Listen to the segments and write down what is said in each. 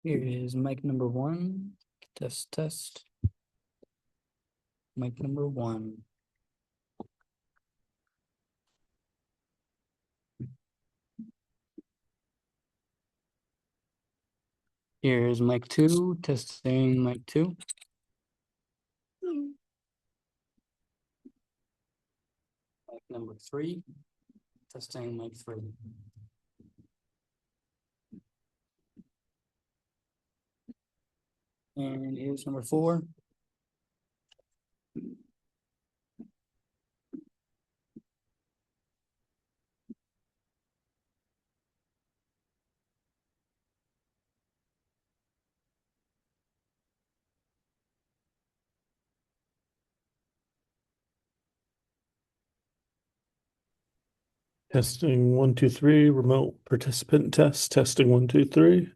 Here is mic number one. Test, test. Mic number one. Here's mic two. Testing mic two. Mic number three. Testing mic three. And here's number four. Testing 1, 2, 3, remote participant test, testing 1, 2, 3.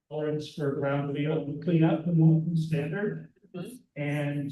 tolerance for ground cleanup and standard. And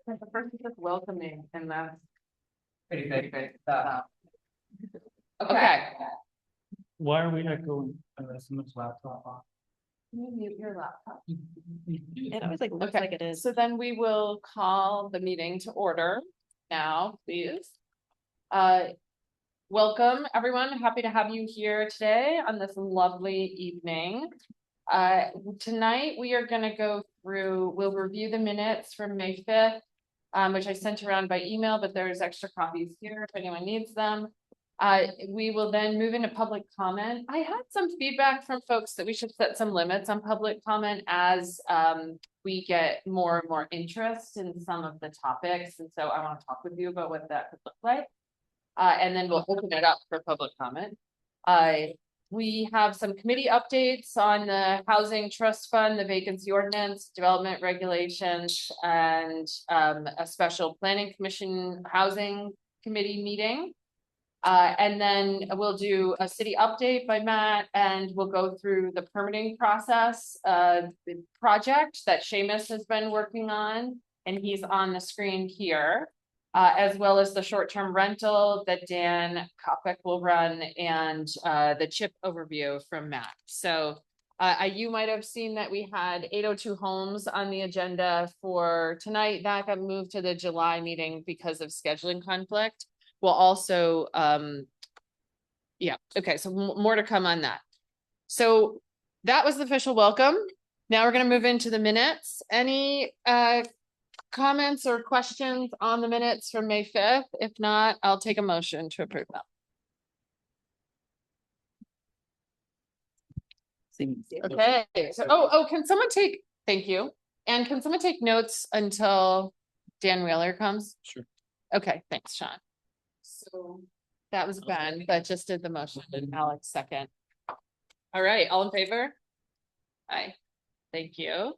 The first is just welcoming and that's pretty big, okay. Why are we not going, someone's laptop off? Mute your laptop. It always like looks Okay. like it is. So then we will call the meeting to order now, please. Welcome, everyone. Happy to have you here today on this lovely evening. Tonight we are gonna go through, we'll review the minutes from May 5th, which I sent around by email, but there's extra copies here if anyone needs them. We will then move into public comment. I had some feedback from folks that we should set some limits on public comment as we get more and more interest in some of the topics. And so I want to talk with you about what that could look like. And then we'll open it up for public comment. We have some committee updates on the Housing Trust Fund, the vacancy ordinance, development regulations, and a special planning commission housing committee meeting. And then we'll do a city update by Matt, and we'll go through the permitting process, the project that Seamus has been working on, and he's on the screen here, as well as the short-term rental that Dan Kopic will run, and the CHIP overview from Matt. So you might have seen that we had 802 homes on the agenda for tonight. That got moved to the July meeting because of scheduling conflict. We'll also, yeah, okay, so more to come on that. So that was the official welcome. Now we're gonna move into the minutes. Any comments or questions on the minutes from May 5th? If not, I'll take a motion to approve them. Okay, so, oh, can someone take, thank you. And can someone take notes until Dan Wheeler comes? Sure. Okay, thanks, Sean. So that was Ben that just did the motion and Alex second. All right, all in favor? Aye, thank you.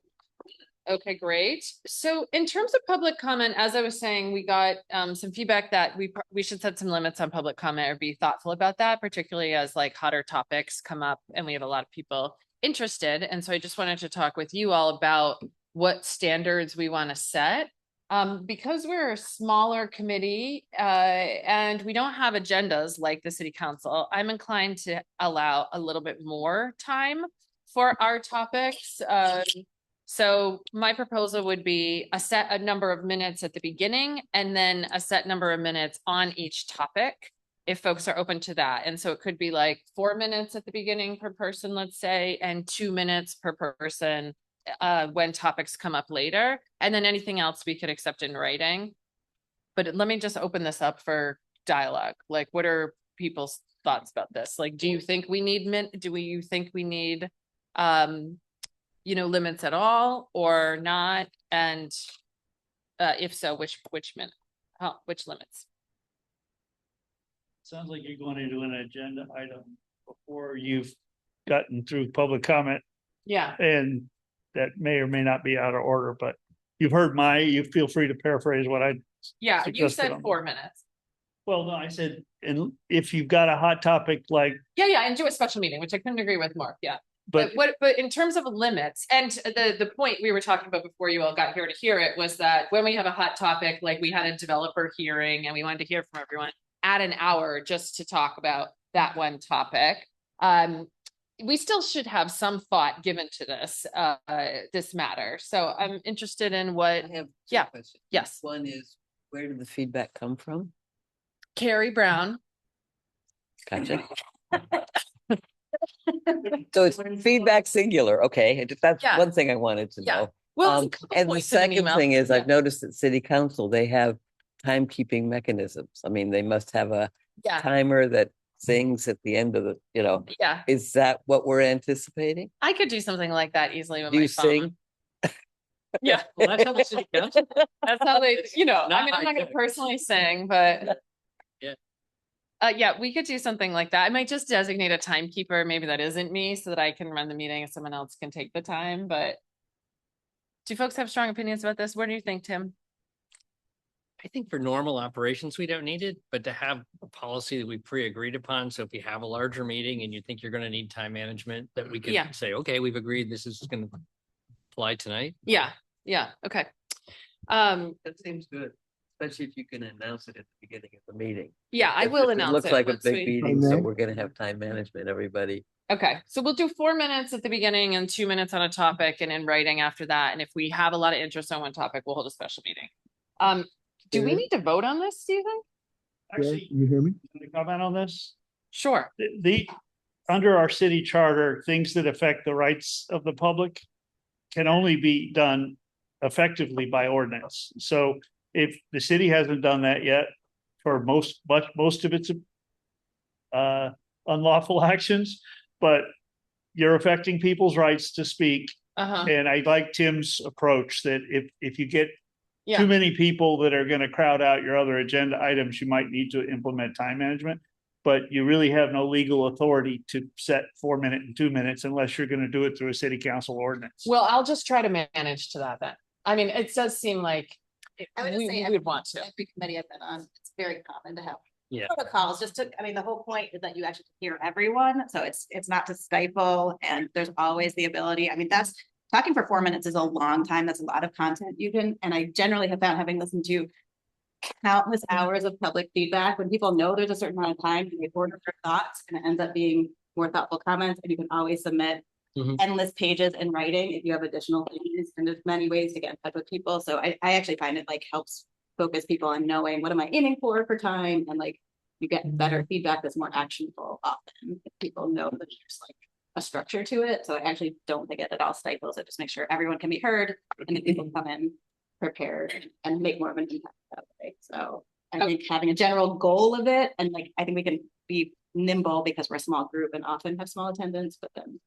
Okay, great. So in terms of public comment, as I was saying, we got some feedback that we should set some limits on public comment or be thoughtful about that, particularly as like hotter topics come up and we have a lot of people interested. And so I just wanted to talk with you all about what standards we want to set. Because we're a smaller committee and we don't have agendas like the city council, I'm inclined to allow a little bit more time for our topics. So my proposal would be a number of minutes at the beginning and then a set number of minutes on each topic, if folks are open to that. And so it could be like 4 minutes at the beginning per person, let's say, and 2 minutes per person when topics come up later, and then anything else we could accept in writing. But let me just open this up for dialogue. Like, what are people's thoughts about this? Like, do you think we need limits at all or not? And if so, which minute? Which limits? Sounds like you're going into an agenda item before you've gotten through public comment, Yeah. and that may or may not be out of order, but you've heard you feel free to paraphrase what I. Yeah, you Suggested said on- 4 minutes. Well, no, I said, and if you've got a hot topic like, Yeah, and do a special meeting, which I couldn't agree with more. Yeah. but But in terms of limits, and the point we were talking about before you all got here to hear it was that when we have a hot topic, like we had a developer hearing and we wanted to hear from everyone, add an hour just to talk about that one topic. We still should have some thought given to this matter. So I'm interested in what, I have two Yeah. questions. yes, One is, where did the feedback come from? Carrie Brown. Gotcha. So it's feedback singular, okay, that's Yeah. one thing I wanted to Yeah. know. Well, it's a couple And the points in an second email. thing is, Yeah. I've noticed at city council, they have timekeeping mechanisms. I mean, they must have a Yeah, timer that sings at the end of the, yeah, is that what we're anticipating? I could do something like that easily with Do my you phone. sing? Yeah. Well, that's how the city council. That's how they, I mean, I'm Not not gonna high-tech. personally sing, but. Yeah. Yeah, we could do something like that. I might just designate a timekeeper. Maybe that isn't me so that I can run the meeting and someone else can take the time, but. Do folks have strong opinions about this? What do you think, Tim? I think for normal operations, we don't need it, but to have a policy that we pre-agreed upon, so if you have a larger meeting and you think you're gonna need time management, that we Yeah. can say, okay, we've agreed this is gonna apply tonight. Yeah, okay. That seems good, especially if you can announce it at the beginning of the meeting. yeah, I If will it announce it. Looks like a once big we- meeting, so Okay. we're gonna have time management, everybody. Okay, so we'll do 4 minutes at the beginning and 2 minutes on a topic and in writing after that. And if we have a lot of interest on one topic, we'll hold a special meeting. Do we Yeah. need to vote on this, Stephen? Yeah, Actually, can you hear me? can I comment on this? Sure. Under our city charter, things that affect the rights of the public can only be done effectively by ordinance. So if the city hasn't done that yet for most of its unlawful actions, but you're affecting people's rights to speak. Uh-huh. And I like Tim's approach that if you get Yeah. too many people that are going to crowd out your other agenda items, you might need to implement time management. But you really have no legal authority to set 4 minute and 2 minutes unless you're going to do it through a city council ordinance. Well, I'll just try to manage to that then. I mean, it does seem like I would just say we every- would want to. Every committee I've been on, it's very common to have. Yeah. Protocols, just to, I mean, the whole point is that you actually hear everyone, so it's not to stifle, and there's always the ability, I mean, that's. Talking for 4 minutes is a long time, that's a lot of content you can, and I generally have found, having listened to countless hours of public feedback, when people know there's a certain amount of time, they order their thoughts, and it ends up being more thoughtful comments, and you can always submit Mhm. endless pages in writing if you have additional things, and there's many ways to get in touch with people, so I actually find it like helps focus people on knowing what am I aiming for time, and like you get better feedback that's more actionable often if people know that there's like a structure to it. So I actually don't think it at all stifles it. Just make sure everyone can be heard and that people come in prepared and make more of an impact that way. So I think having a general goal of it, and like I think we can be nimble because we're a small group and often have small attendance, but then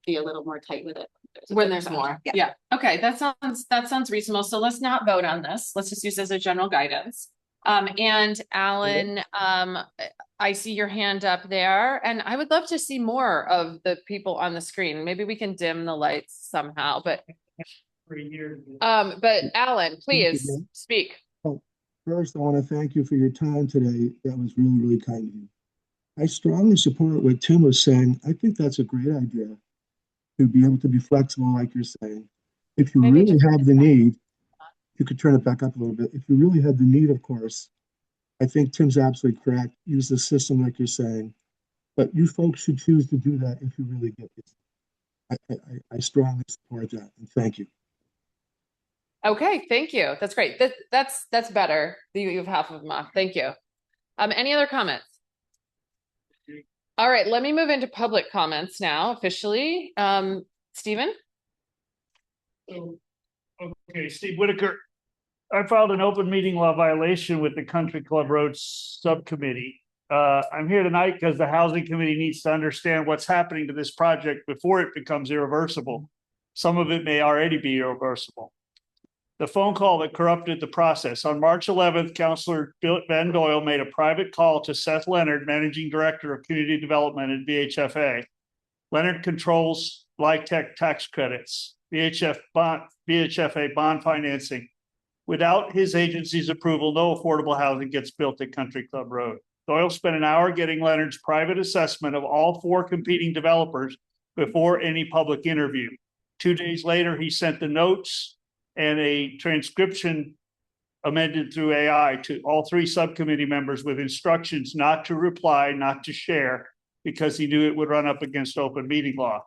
be a little more tight with it. When there's more. Yeah. Yeah. Okay, that sounds reasonable. So let's not vote on this. Let's just use this as general guidance. And Alan, I see your hand up there, and I would love to see more of the people on the screen. Maybe we can dim the lights somehow, but Alan, please Ma'am. speak. First, I want to thank you for your time today. That was really, really kind of you. I strongly support what Tim was saying. I think that's a great idea to be able to be flexible, like you're saying. If you Maybe really just- have the need, you could turn it back up a little bit. If you really have the need, of course, I think Tim's absolutely correct. Use the system like you're saying. But you folks should choose to do that if you really get it. I strongly support that, and thank you. Okay, thank you. That's great. That's better. You have half of them off. Thank you. Any other comments? All right, let me move into public comments now officially. Stephen? Okay, Steve Whitaker. I filed an open meeting law violation with the Country Club Roads Subcommittee. I'm here tonight because the Housing Committee needs to understand what's happening to this project before it becomes irreversible. Some of it may already be irreversible. The phone call that corrupted the process. On March 11th, Councilor Ben Doyle made a private call to Seth Leonard, Managing Director of Community Development at VHFA. Leonard controls LIHTC tax credits, VHFA bond financing. Without his agency's approval, no affordable housing gets built at Country Club Road. Doyle spent an hour getting Leonard's private assessment of all 4 competing developers before any public interview. 2 days later, he sent the notes and a transcription amended through AI to all 3 subcommittee members with instructions not to reply, not to share, because he knew it would run up against open meeting law.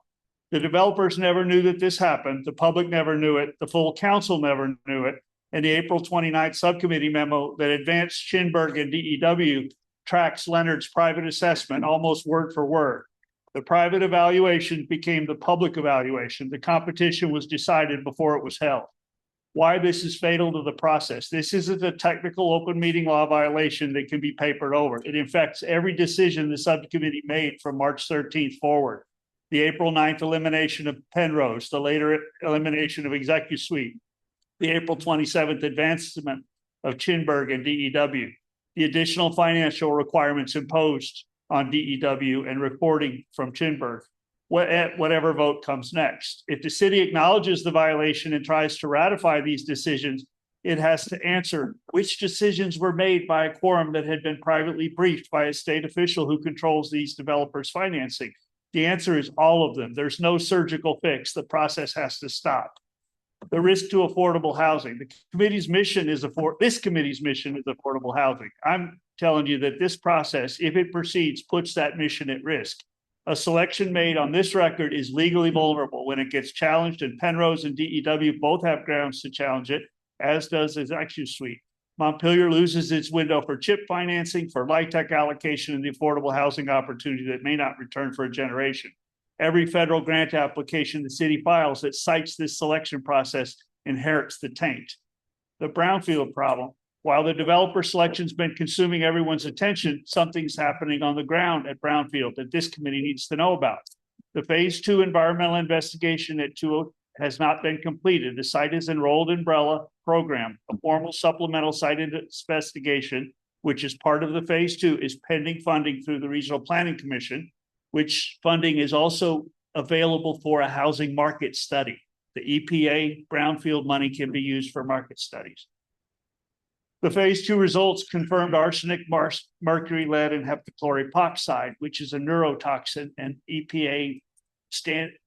The developers never knew that this happened. The public never knew it. The full council never knew it. And the April 29th subcommittee memo that advanced Schinberg and DEW tracks Leonard's private assessment almost word for word. The private evaluation became the public evaluation. The competition was decided before it was held. Why this is fatal to the process. This isn't a technical open meeting law violation that can be papered over. It affects every decision the subcommittee made from March 13th forward. The April 9th elimination of Penrose, the later elimination of Executive Suite, the April 27th advancement of Schinberg and DEW, the additional financial requirements imposed on DEW and reporting from Schinberg, whatever vote comes next. If the city acknowledges the violation and tries to ratify these decisions, it has to answer which decisions were made by a quorum that had been privately briefed by a state official who controls these developers' financing. The answer is all of them. There's no surgical fix. The process has to stop. the risk to affordable housing. The committee's mission is this committee's mission is affordable housing. I'm telling you that this process, if it proceeds, puts that mission at risk. A selection made on this record is legally vulnerable when it gets challenged, and Penrose and DEW both have grounds to challenge it, as does its action suite. Montpelier loses its window for CHIP financing, for LIHTC allocation, and the affordable housing opportunity that may not return for a generation. Every federal grant application the city files that cites this selection process inherits the taint. The brownfield problem. While the developer selection's been consuming everyone's attention, something's happening on the ground at brownfield that this committee needs to know about. The phase 2 environmental investigation at 20 has not been completed. The site is enrolled in BRELA program. A formal supplemental site investigation, which is part of the phase 2, is pending funding through the Regional Planning Commission, which funding is also available for a housing market study. The EPA brownfield money can be used for market studies. The phase 2 results confirmed arsenic, mercury, lead, and heptachlor epoxide, which is a neurotoxin, and EPA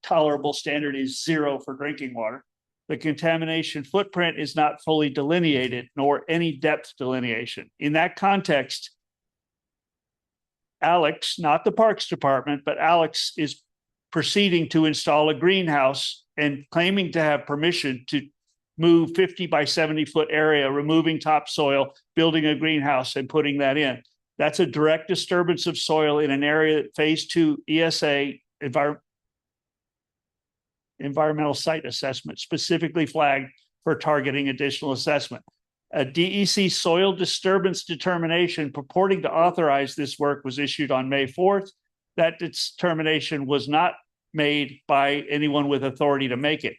tolerable standard is 0 for drinking water. The contamination footprint is not fully delineated, nor any depth delineation. In that context, Alex, not the Parks Department, but Alex is proceeding to install a greenhouse and claiming to have permission to move 50 by 70 foot area, removing topsoil, building a greenhouse and putting that in. That's a direct disturbance of soil in an area that phase 2 ESA environmental site assessment specifically flagged for targeting additional assessment. A DEC soil disturbance determination purporting to authorize this work was issued on May 4th. That determination was not made by anyone with authority to make it.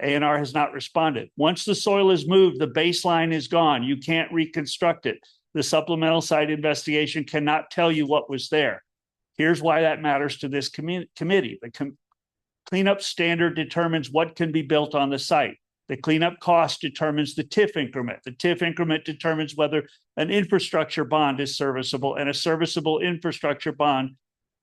ANR has not responded. Once the soil is moved, the baseline is gone. You can't reconstruct it. The supplemental site investigation cannot tell you what was there. Here's why that matters to this committee. The cleanup standard determines what can be built on the site. The cleanup cost determines the TIF increment. The TIF increment determines whether an infrastructure bond is serviceable, and a serviceable infrastructure bond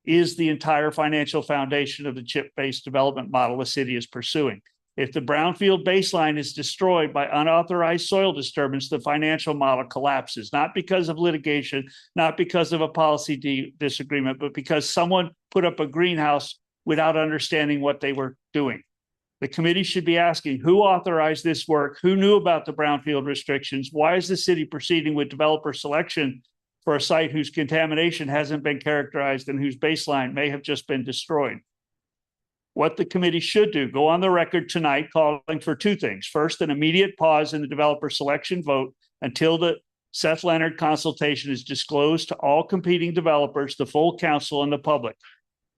is the entire financial foundation of the CHIP-based development model the city is pursuing. If the brownfield baseline is destroyed by unauthorized soil disturbance, the financial model collapses, not because of litigation, not because of a policy disagreement, but because someone put up a greenhouse without understanding what they were doing. The committee should be asking who authorized this work, who knew about the brownfield restrictions, why is the city proceeding with developer selection for a site whose contamination hasn't been characterized and whose baseline may have just been destroyed. What the committee should do, go on the record tonight calling for 2 things. First, an immediate pause in the developer selection vote until the Seth Leonard consultation is disclosed to all competing developers, the full council, and the public.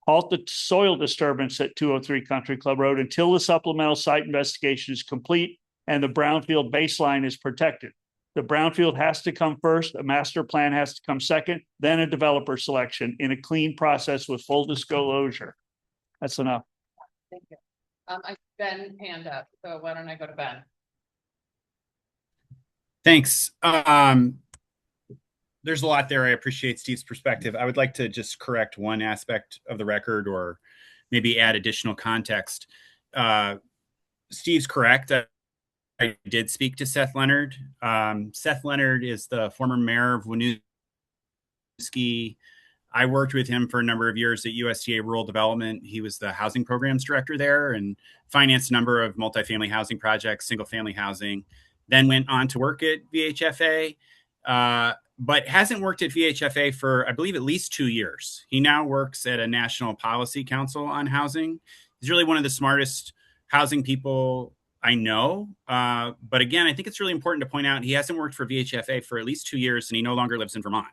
Halt the soil disturbance at 203 Country Club Road until the supplemental site investigation is complete and the brownfield baseline is protected. The brownfield has to come first, a master plan has to come second, then a developer selection in a clean process with full disclosure. That's enough. Thank you. I Ben hand up, so why don't I go to Ben? Thanks. There's a lot there. I appreciate Steve's perspective. I would like to just correct one aspect of the record, or maybe add additional context. Steve's correct. I did speak to Seth Leonard. Seth Leonard is the former mayor of Winooski. I worked with him for a number of years at USDA Rural Development. He was the housing programs director there and financed a number of multifamily housing projects, single family housing, then went on to work at VHFA, but hasn't worked at VHFA for, I believe, at least 2 years. He now works at a national policy council on housing. He's really one of the smartest housing people I know. But again, I think it's really important to point out he hasn't worked for VHFA for at least 2 years, and he no longer lives in Vermont.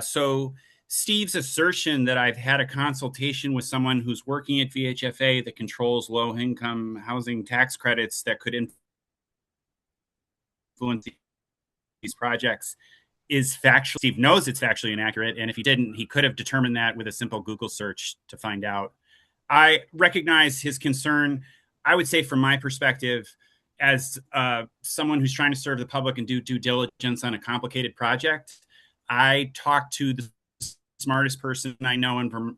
So Steve's assertion that I've had a consultation with someone who's working at VHFA that controls low-income housing tax credits that could influence these projects is factual. Steve knows it's factually inaccurate, and if he didn't, he could have determined that with a simple Google search to find out. I recognize his concern. I would say from my perspective, as someone who's trying to serve the public and do due diligence on a complicated project, I talk to the smartest person I know in,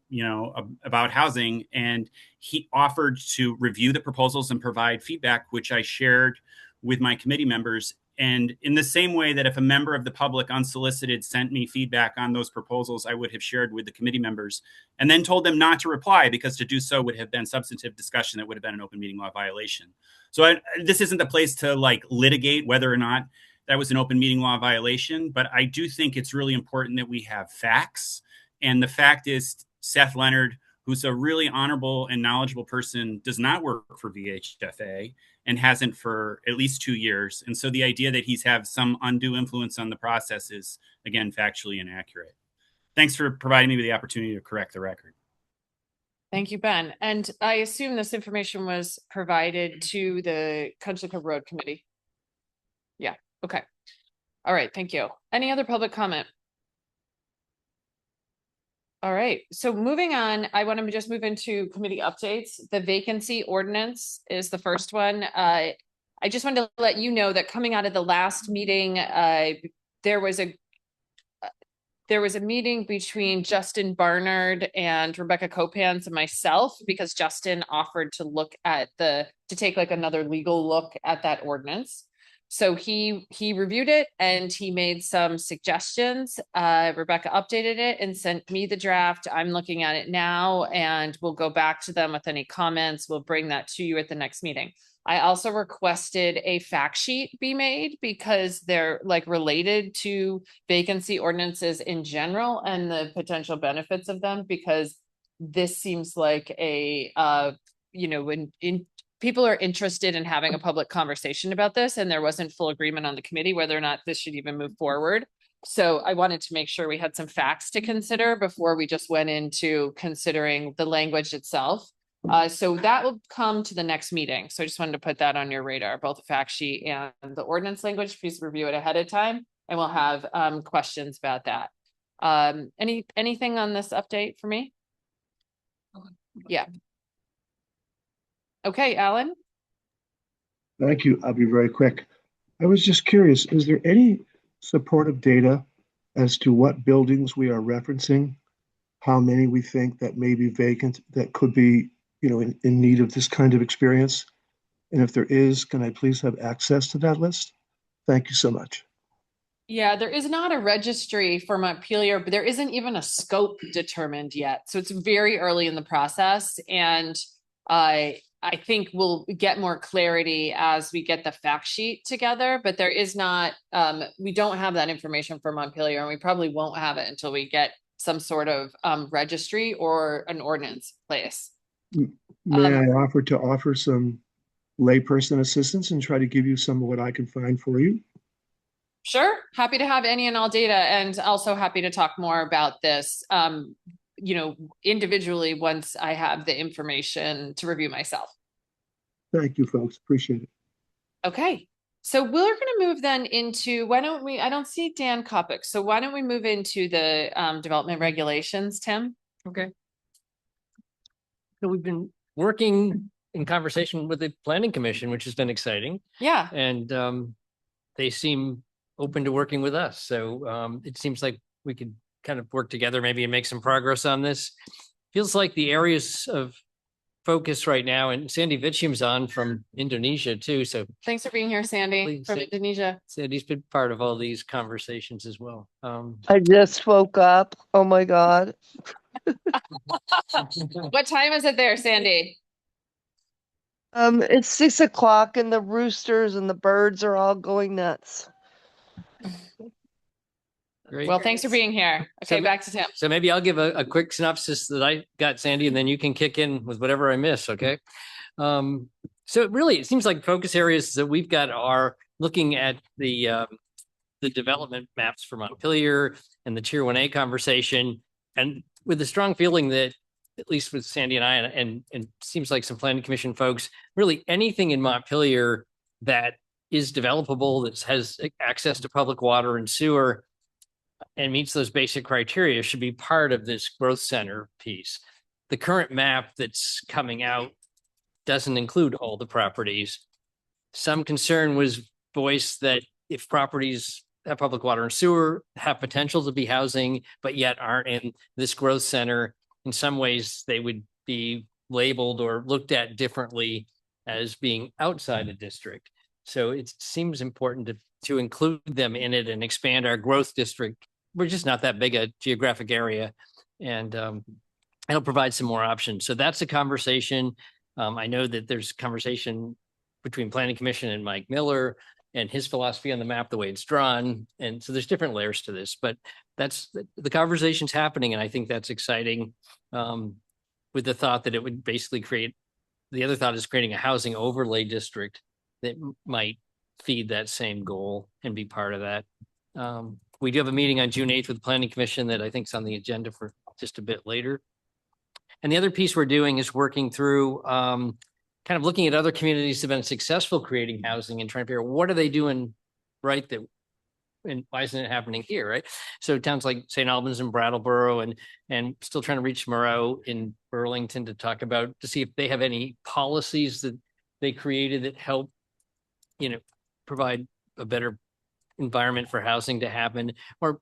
about housing. And he offered to review the proposals and provide feedback, which I shared with my committee members. And in the same way that if a member of the public unsolicited sent me feedback on those proposals, I would have shared with the committee members and then told them not to reply, because to do so would have been substantive discussion that would have been an open meeting law violation. So this isn't the place to like litigate whether or not that was an open meeting law violation, but I do think it's really important that we have facts. And the fact is, Seth Leonard, who's a really honorable and knowledgeable person, does not work for VHFA and hasn't for at least 2 years. And so the idea that he's have some undue influence on the process is, again, factually inaccurate. Thanks for providing me with the opportunity to correct the record. Thank you, Ben. And I assume this information was provided to the Country Club Road Committee. Yeah, okay. All right, thank you. Any other public comment? All right, so moving on, I want to just move into committee updates. The vacancy ordinance is the first one. I just wanted to let you know that coming out of the last meeting, there was a meeting between Justin Barnard and Rebecca Copans and myself, because Justin offered to take like another legal look at that ordinance. So he reviewed it and he made some suggestions. Rebecca updated it and sent me the draft. I'm looking at it now and we'll go back to them with any comments. We'll bring that to you at the next meeting. I also requested a fact sheet be made because they're like related to vacancy ordinances in general and the potential benefits of them, because this seems like when people are interested in having a public conversation about this, and there wasn't full agreement on the committee whether or not this should even move forward. So I wanted to make sure we had some facts to consider before we just went into considering the language itself. So that will come to the next meeting. So I just wanted to put that on your radar, both the fact sheet and the ordinance language. Please review it ahead of time and we'll have questions about that. Anything on this update for me? Yeah. Okay, Alan. Thank you. I'll be very quick. I was just curious, is there any supportive data as to what buildings we are referencing? How many we think that may be vacant that could be, in need of this kind of experience? And if there is, can I please have access to that list? Thank you so much. Yeah, there is not a registry for Montpelier, but there isn't even a scope determined yet. So it's very early in the process. And I think we'll get more clarity as we get the fact sheet together, but there is not, we don't have that information for Montpelier, and we probably won't have it until we get some sort of registry or an ordinance place. May I offer some layperson assistance and try to give you some of what I can find for you? Sure. Happy to have any and all data, and also happy to talk more about this, individually once I have the information to review myself. Thank you, folks. Appreciate it. Okay. So we're going to move then into, I don't see Dan Kopic. So why don't we move into the development regulations, Tim? Okay. So we've been working in conversation with the Planning Commission, which has been exciting. Yeah. And they seem open to working with us. So it seems like we could kind of work together maybe and make some progress on this. Feels like the areas of focus right now, and Sandy Vichim's on from Indonesia too. So thanks for being here, Sandy, Please, from Indonesia. Sandy's been part of all these conversations as well. I just woke up. Oh my God. What time is it there, Sandy? It's 6 o'clock and the roosters and the birds are all going nuts. Great. Well, thanks for being here. Okay, So- back to Tim. So maybe I'll give a quick synopsis that I got, Sandy, and then you can kick in with whatever I miss, okay? So it seems like focus areas that we've got are looking at the development maps for Montpelier and the Tier 1A conversation, and with a strong feeling that, at least with Sandy and I, and seems like some Planning Commission folks, really anything in Montpelier that is developable, that has access to public water and sewer, and meets those basic criteria should be part of this growth center piece. The current map that's coming out doesn't include all the properties. Some concern was voiced that if properties have public water and sewer, have potential to be housing, but yet aren't in this growth center. In some ways, they would be labeled or looked at differently as being outside a district. So it seems important to include them in it and expand our growth district. We're just not that big a geographic area, and it'll provide some more options. So that's a conversation. I know that there's conversation between Planning Commission and Mike Miller and his philosophy on the map, the way it's drawn. And so there's different layers to this, but that's the conversation's happening. And I think that's exciting, with the thought that it would basically create, the other thought is creating a housing overlay district that might feed that same goal and be part of that. We do have a meeting on June 8th with the Planning Commission that I think is on the agenda for just a bit later. And the other piece we're doing is working through kind of looking at other communities that have been successful creating housing and trying to figure out what are they doing right, that and why isn't it happening here, right? So towns like St. Albans and Brattleboro and still trying to reach Moreau in Burlington to talk about, to see if they have any policies that they created that help, you know, provide a better environment for housing to happen, or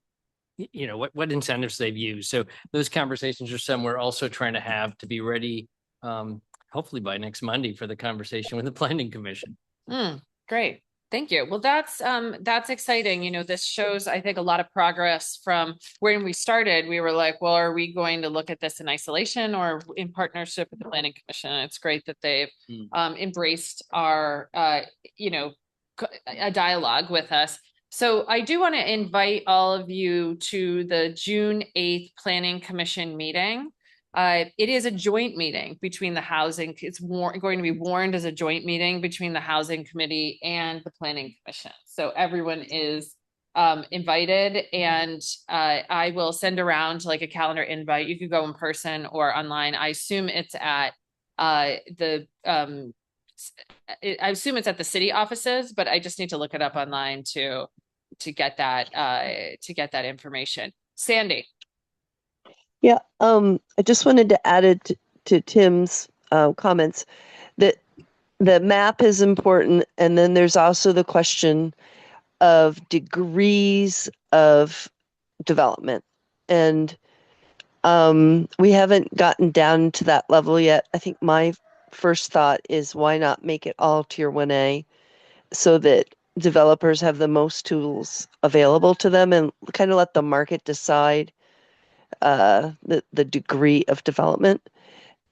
you know, what incentives they've used. So those conversations are some we're also trying to have to be ready, hopefully by next Monday, for the conversation with the Planning Commission. Great. Thank you. Well, that's exciting. You know, this shows, I think, a lot of progress from when we started. We were like, well, are we going to look at this in isolation or in partnership with the Planning Commission? And it's great that they've embraced our, you know, a dialogue with us. So I do want to invite all of you to the June 8th Planning Commission meeting. It is a joint meeting between the housing, it's going to be warned as a joint meeting between the Housing Committee and the Planning Commission. So everyone is invited, and I will send around like a calendar invite. You could go in person or online. I assume it's at I assume it's at the city offices, but I just need to look it up online to get that information. Sandy. Yeah, I just wanted to add it to Tim's comments that the map is important, and then there's also the question of degrees of development, and we haven't gotten down to that level yet. I think my first thought is, why not make it all tier 1A so that developers have the most tools available to them, and kind of let the market decide the degree of development.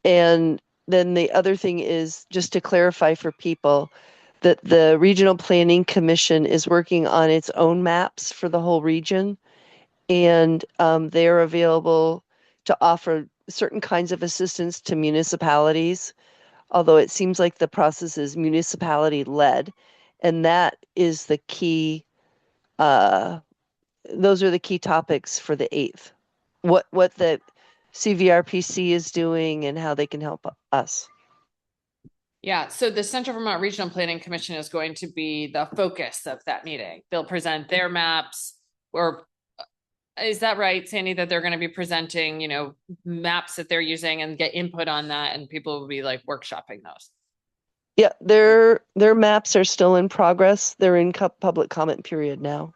And then the other thing is, just to clarify for people, that the Regional Planning Commission is working on its own maps for the whole region, and they're available to offer certain kinds of assistance to municipalities, although it seems like the process is municipality led, and that is the key. Those are the key topics for the 8th. What the CVRPC is doing and how they can help us. Yeah, so the Central Vermont Regional Planning Commission is going to be the focus of that meeting. They'll present their maps, or is that right, Sandy, that they're going to be presenting, you know, maps that they're using and get input on that, and people will be like workshopping those? Yeah, their maps are still in progress. They're in public comment period now.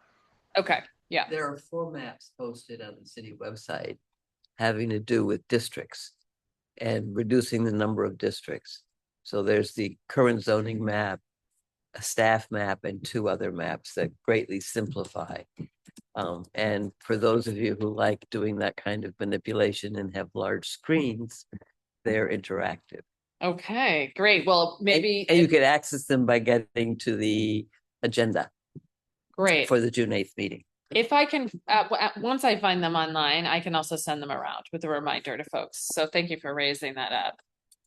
Okay. Yeah. There are 4 maps posted on the city website having to do with districts and reducing the number of districts. So there's the current zoning map, a staff map, and 2 other maps that greatly simplify. And for those of you who like doing that kind of manipulation and have large screens, they're interactive. Okay, great. Well, maybe. And you can access them by getting to the agenda. Great. For the June 8th meeting. If I can, once I find them online, I can also send them around with a reminder to folks. So thank you for raising that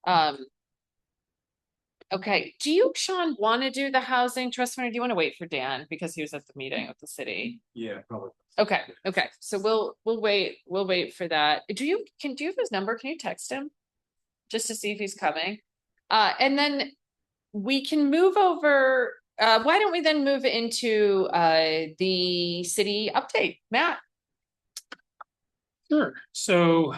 up. Okay, do you, Sean, want to do the housing trust fund, or do you want to wait for Dan because he was at the meeting with the city? Yeah, probably. Okay, so we'll wait for that. Do you have his number? Can you text him just to see if he's coming? And then we can move over. Why don't we then move into the city update, Matt? Sure. So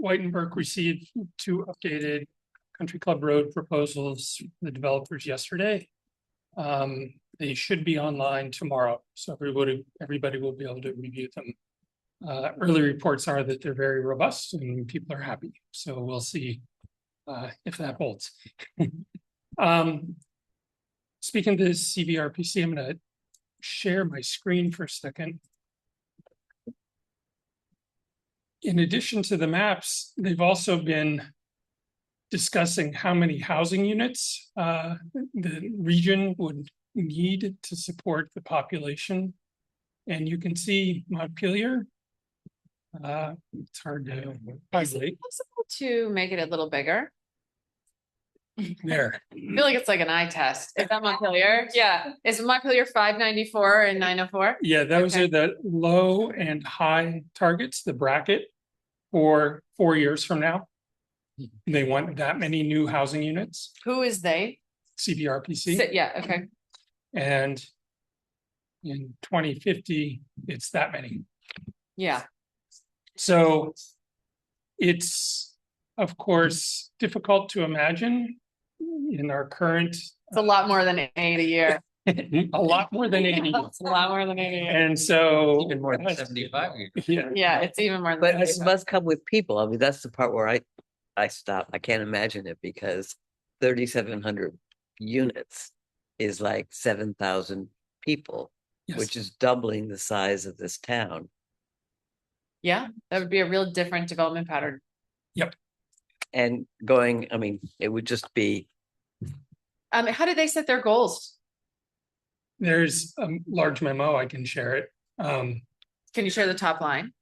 Whitenburg received 2 updated Country Club Road proposals from the developers yesterday. They should be online tomorrow, so everybody will be able to review them. Early reports are that they're very robust and people are happy, so we'll see if that holds. Speaking to CVRPC, I'm gonna share my screen for a second. In addition to the maps, they've also been discussing how many housing units the region would need to support the population. And you can see Montpelier. It's hard to Is it calculate possible to make it a little bigger? there. I feel like it's like an eye test. Is that Montpelier? Yeah. Is Montpelier 594 and 904? Yeah, those Okay. are the low and high targets, the bracket for 4 years from now. They want that many new housing units, Who is they? CVRPC, Yeah, okay. and in 2050, it's that many. Yeah. So it's, of course, difficult to imagine in our current, It's a lot more than 8 a year. a lot more than 80. It's a lot more than 8 a year. And so. Even more than 75. Yeah, Yeah, it's even more But than it must come with people. I mean, that's the part where I stop. I can't imagine it because 3,700 units is like 7,000 people, yes. which is doubling the size of this town. Yeah, that would be a real different development pattern. And going, I mean, it would just be, How did they set their goals? There's a large memo, I can share it. Can you share the top line?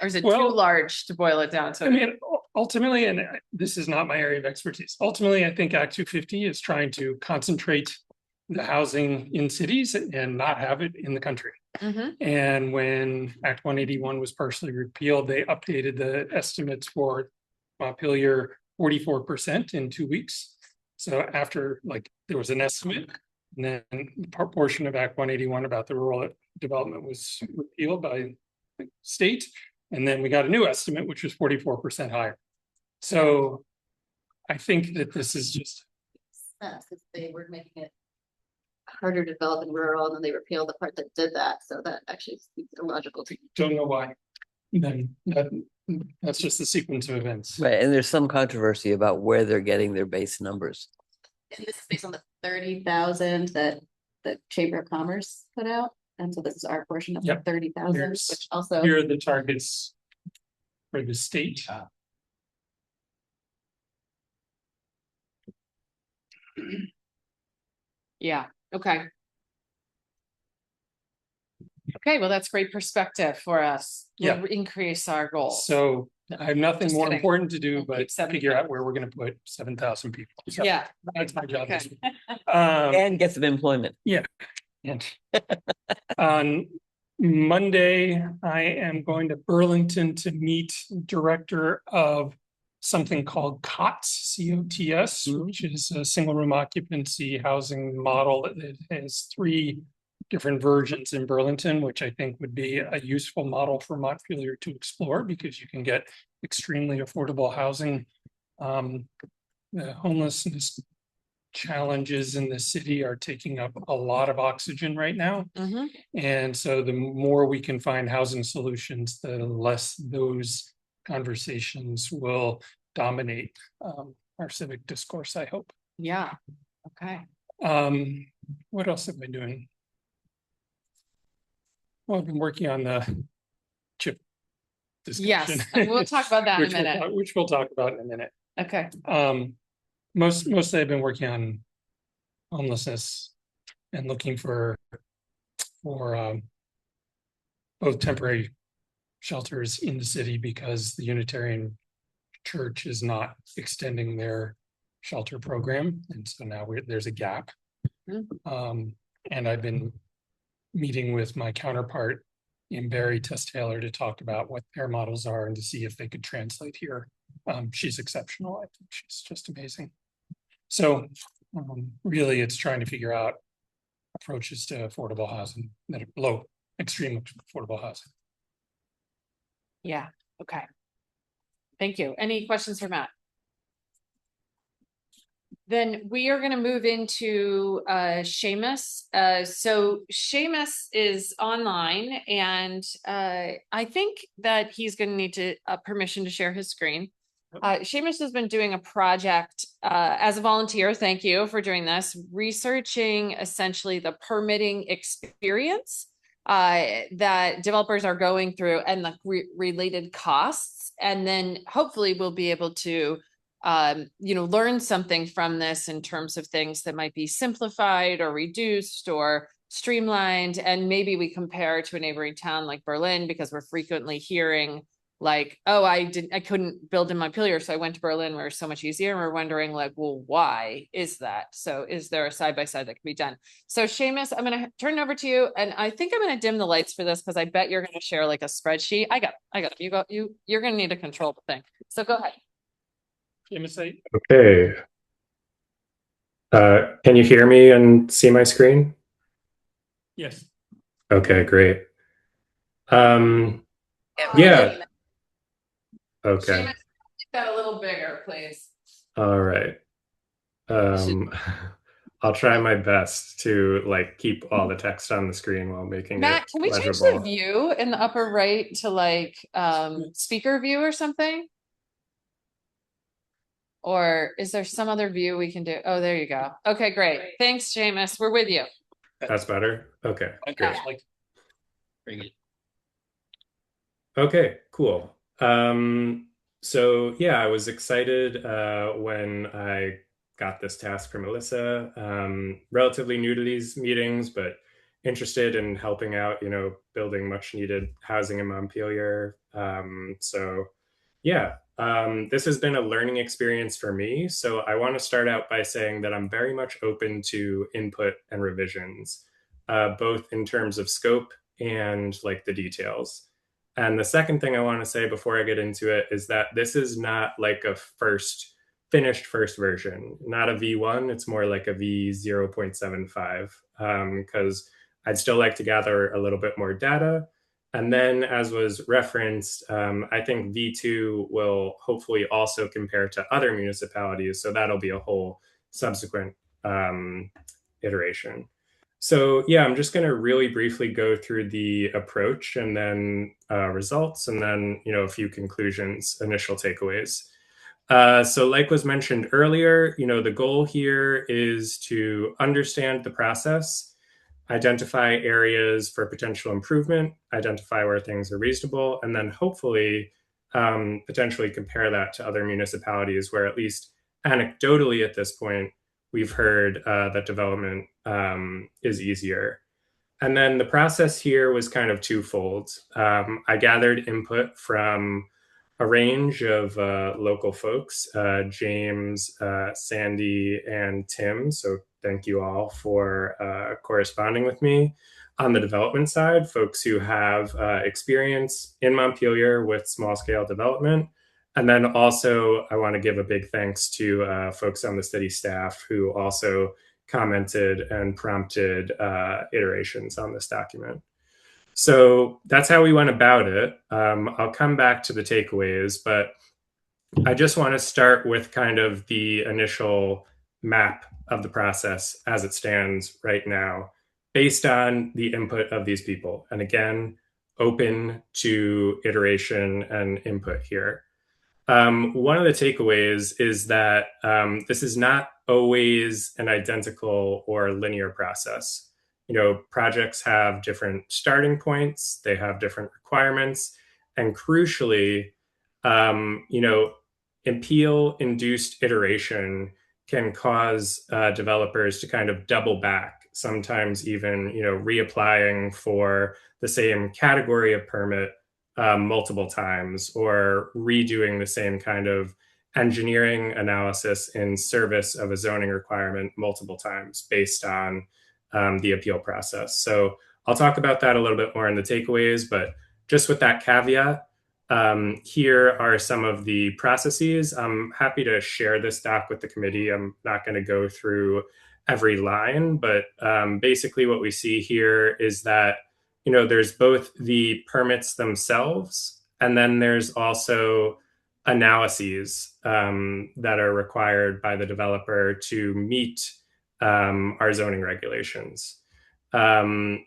Or is it Well, too large to boil it down to? I mean, ultimately, and this is not my area of expertise, ultimately, I think Act 250 is trying to concentrate the housing in cities and not have it in the country. Mhm. And when Act 181 was partially repealed, they updated the estimates for Montpelier 44% in 2 weeks. So after, like, there was an estimate, and then the portion of Act 181 about the rural development was repealed by the state. And then we got a new estimate, which was 44% higher. So I think that this is just, Because they were making it harder to develop in rural, and then they repealed the part that did that, so that actually seems illogical to me. don't know why. Then that's just the sequence of events. right, and there's some controversy about where they're getting their base numbers. And this is based on the 30,000 that the Chamber of Commerce put out, and so this is our portion of the Yep. 30,000, Here's- which also. Here are the targets for the state. Yeah, okay. Okay, well, that's great perspective for us. We'll increase our goals. So I have nothing Just more kidding. important to do We'll but keep 70. figure out where we're gonna put 7,000 people. So Yeah. that's my job. this Okay. week. And get some employment. And on Monday, I am going to Burlington to meet director of something called COTS, COTS, which is a single room occupancy housing model that has 3 different versions in Burlington, which I think would be a useful model for Montpelier to explore because you can get extremely affordable housing. The homelessness challenges in the city are taking up a lot of oxygen right now. Mhm. And so the more we can find housing solutions, the less those conversations will dominate our civic discourse, I hope. Yeah, okay. What else am I doing? Well, I've been working on the chip discussion. Yes, and we'll talk about that in a which we'll minute. talk- Which we'll talk about in a minute. Okay, Mostly I've been working on homelessness and looking for both temporary shelters in the city because the Unitarian Church is not extending their shelter program, and so now there's a gap. And I've been meeting with my counterpart in Barry Test Taylor to talk about what their models are and to see if they could translate here. She's exceptional. I think she's just amazing. So really, it's trying to figure out approaches to affordable housing, that are extreme affordable housing. yeah, okay. Thank you. Any questions for Matt? then we are going to move into Seamus. So Seamus is online, and I think that he's going to need to permission to share his screen. Seamus has been doing a project as a volunteer. Thank you for doing this, researching essentially the permitting experience that developers are going through and the related costs. And then hopefully we'll be able to learn something from this in terms of things that might be simplified or reduced or streamlined. And maybe we compare to a neighboring town like Berlin, because we're frequently hearing like, oh, I couldn't build in Montpelier, so I went to Berlin where it's so much easier. And we're wondering like, well, why is that? So is there a side-by-side that can be done? So Seamus, I'm going to turn it over to you. And I think I'm going to dim the lights for this because I bet you're going to share like a spreadsheet. I got it. You're going to need to control the thing. So go ahead. Seamus, Okay. Can you hear me and see my screen? yes. Okay, great. Yeah. Okay. Seamus, make that a little bigger, please. All right. I'll try my best to like keep all the text on the screen while making Matt, it can we change the legible. view in the upper right to like speaker view or something? Or is there some other view we can do? Oh, there you go. Okay, great. Thanks, Seamus. We're with you. That's better? Okay, great. Very good. Okay, cool. So yeah, I was excited when I got this task from Alyssa. Relatively new to these meetings, but interested in helping out, building much needed housing in Montpelier. So yeah, this has been a learning experience for me. So I want to start out by saying that I'm very much open to input and revisions, both in terms of scope and like the details. And the second thing I want to say before I get into it is that this is not like a finished first version, not a V1. It's more like a V0.75, because I'd still like to gather a little bit more data. And then, as was referenced, I think V2 will hopefully also compare to other municipalities. So that'll be a whole subsequent iteration. So yeah, I'm just going to really briefly go through the approach and then results, and then a few conclusions, initial takeaways. So like was mentioned earlier, the goal here is to understand the process, identify areas for potential improvement, identify where things are reasonable, and then hopefully potentially compare that to other municipalities where, at least anecdotally at this point, we've heard that development is easier. And then the process here was kind of twofold. I gathered input from a range of local folks, James, Sandy, and Tim. So thank you all for corresponding with me. On the development side, folks who have experience in Montpelier with small scale development. And then also I want to give a big thanks to folks on the city staff who also commented and prompted iterations on this document. So that's how we went about it. I'll come back to the takeaways, but I just want to start with kind of the initial map of the process as it stands right now, based on the input of these people. And again, open to iteration and input here. One of the takeaways is that this is not always an identical or linear process. Projects have different starting points, they have different requirements, and crucially, appeal-induced iteration can cause developers to kind of double back, sometimes even, reapplying for the same category of permit multiple times, or redoing the same kind of engineering analysis in service of a zoning requirement multiple times based on the appeal process. So I'll talk about that a little bit more in the takeaways, but just with that caveat, here are some of the processes. I'm happy to share this doc with the committee. I'm not going to go through every line, but basically what we see here is that, there's both the permits themselves, and then there's also analyses that are required by the developer to meet our zoning regulations. And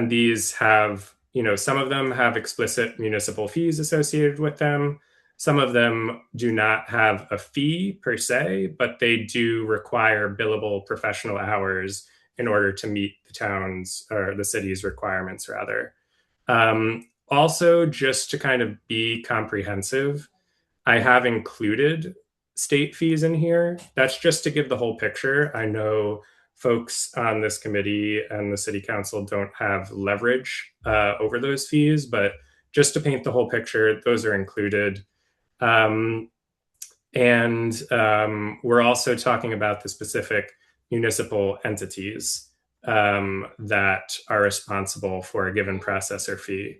these have, some of them have explicit municipal fees associated with them. Some of them do not have a fee per se, but they do require billable professional hours in order to meet the town's or the city's requirements, rather. Also, just to kind of be comprehensive, I have included state fees in here. That's just to give the whole picture. I know folks on this committee and the city council don't have leverage over those fees, but just to paint the whole picture, those are included. And we're also talking about the specific municipal entities that are responsible for a given processor fee.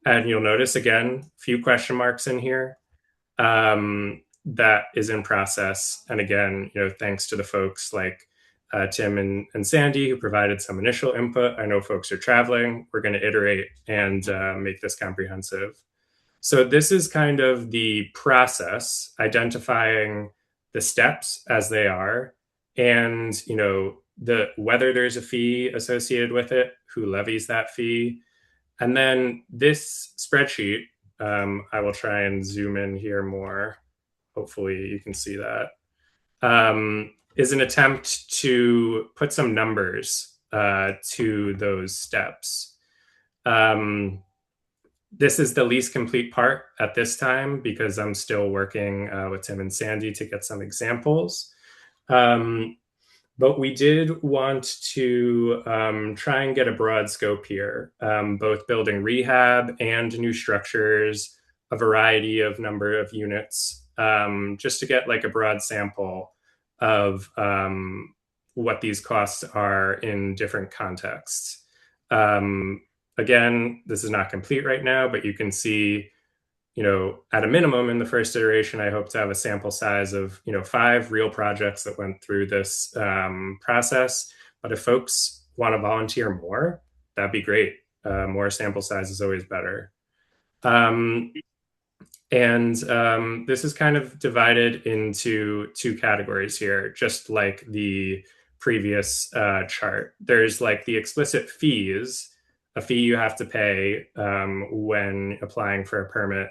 And you'll notice, again, a few question marks in here. That is in process. And again, thanks to the folks like Tim and Sandy who provided some initial input. I know folks are traveling. We're going to iterate and make this comprehensive. So this is kind of the process, identifying the steps as they are, and whether there's a fee associated with it, who levies that fee. And then this spreadsheet, I will try and zoom in here more. Hopefully you can see that. Is an attempt to put some numbers to those steps. This is the least complete part at this time because I'm still working with Tim and Sandy to get some examples. But we did want to try and get a broad scope here, both building rehab and new structures, a variety of number of units, just to get like a broad sample of what these costs are in different contexts. Again, this is not complete right now, but you can see, at a minimum in the first iteration, I hope to have a sample size of, 5 real projects that went through this process. But if folks want to volunteer more, that'd be great. More sample size is always better. This is kind of divided into 2 categories here, just like the previous chart. There's like the explicit fees, a fee you have to pay when applying for a permit.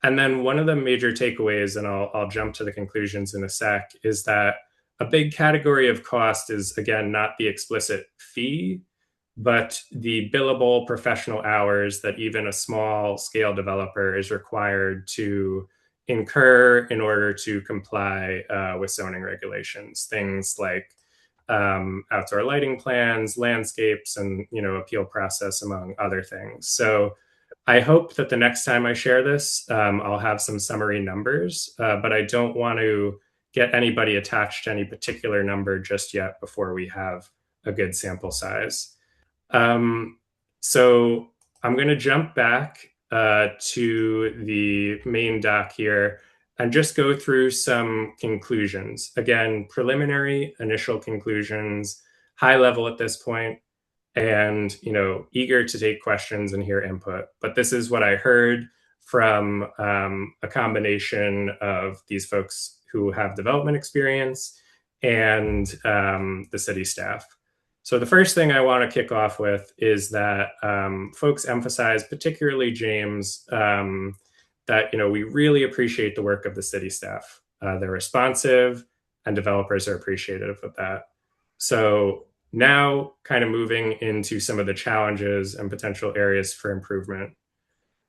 And then one of the major takeaways, and I'll jump to the conclusions in a sec, is that a big category of cost is, again, not the explicit fee, but the billable professional hours that even a small scale developer is required to incur in order to comply with zoning regulations. Things like outdoor lighting plans, landscapes, and appeal process, among other things. So I hope that the next time I share this, I'll have some summary numbers, but I don't want to get anybody attached to any particular number just yet before we have a good sample size. So I'm going to jump back to the main doc here and just go through some conclusions. Again, preliminary initial conclusions, high level at this point, and eager to take questions and hear input. But this is what I heard from a combination of these folks who have development experience and the city staff. So the first thing I want to kick off with is that folks emphasize, particularly James, that we really appreciate the work of the city staff. They're responsive, and developers are appreciative of that. So now kind of moving into some of the challenges and potential areas for improvement.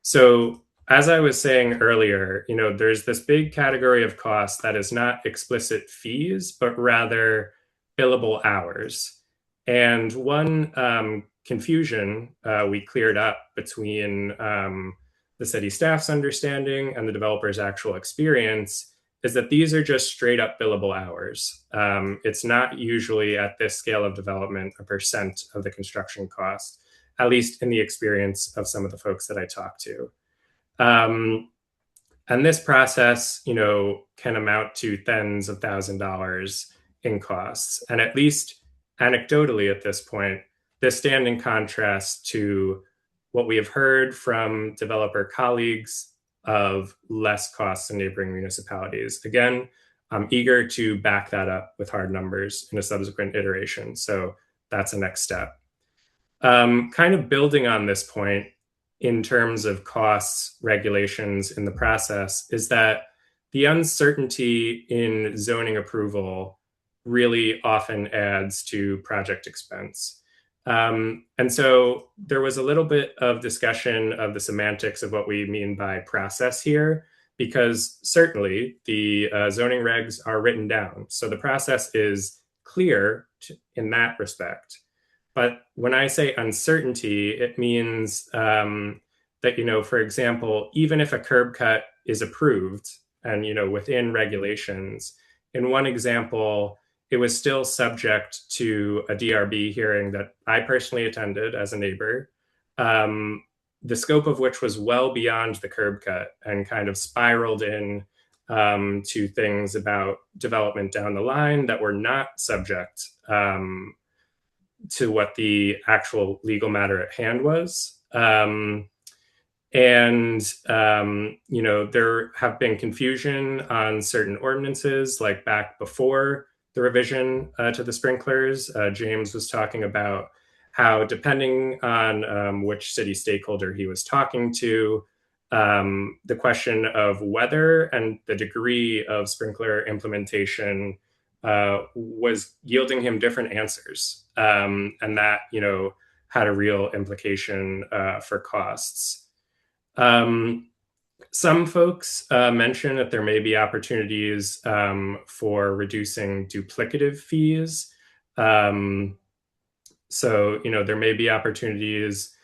So as I was saying earlier, there's this big category of costs that is not explicit fees, but rather billable hours. And one confusion we cleared up between the city staff's understanding and the developer's actual experience is that these are just straight up billable hours. It's not usually at this scale of development a % of the construction cost, at least in the experience of some of the folks that I talked to. And this process, can amount to tens of $1,000s in costs. And at least anecdotally at this point, this stand in contrast to what we have heard from developer colleagues of less costs in neighboring municipalities. Again, I'm eager to back that up with hard numbers in a subsequent iteration. So that's a next step. Kind of building on this point in terms of costs, regulations in the process is that the uncertainty in zoning approval really often adds to project expense. And so there was a little bit of discussion of the semantics of what we mean by process here, because certainly the zoning regs are written down. So the process is clear in that respect. But when I say uncertainty, it means that, for example, even if a curb cut is approved and, within regulations, in one example, it was still subject to a DRB hearing that I personally attended as a neighbor, the scope of which was well beyond the curb cut and kind of spiraled in to things about development down the line that were not subject to what the actual legal matter at hand was. There have been confusion on certain ordinances, like back before the revision to the sprinklers. James was talking about how, depending on which city stakeholder he was talking to, the question of whether and the degree of sprinkler implementation was yielding him different answers. And that, had a real implication for costs. Some folks mention that there may be opportunities for reducing duplicative fees. So, there may be opportunities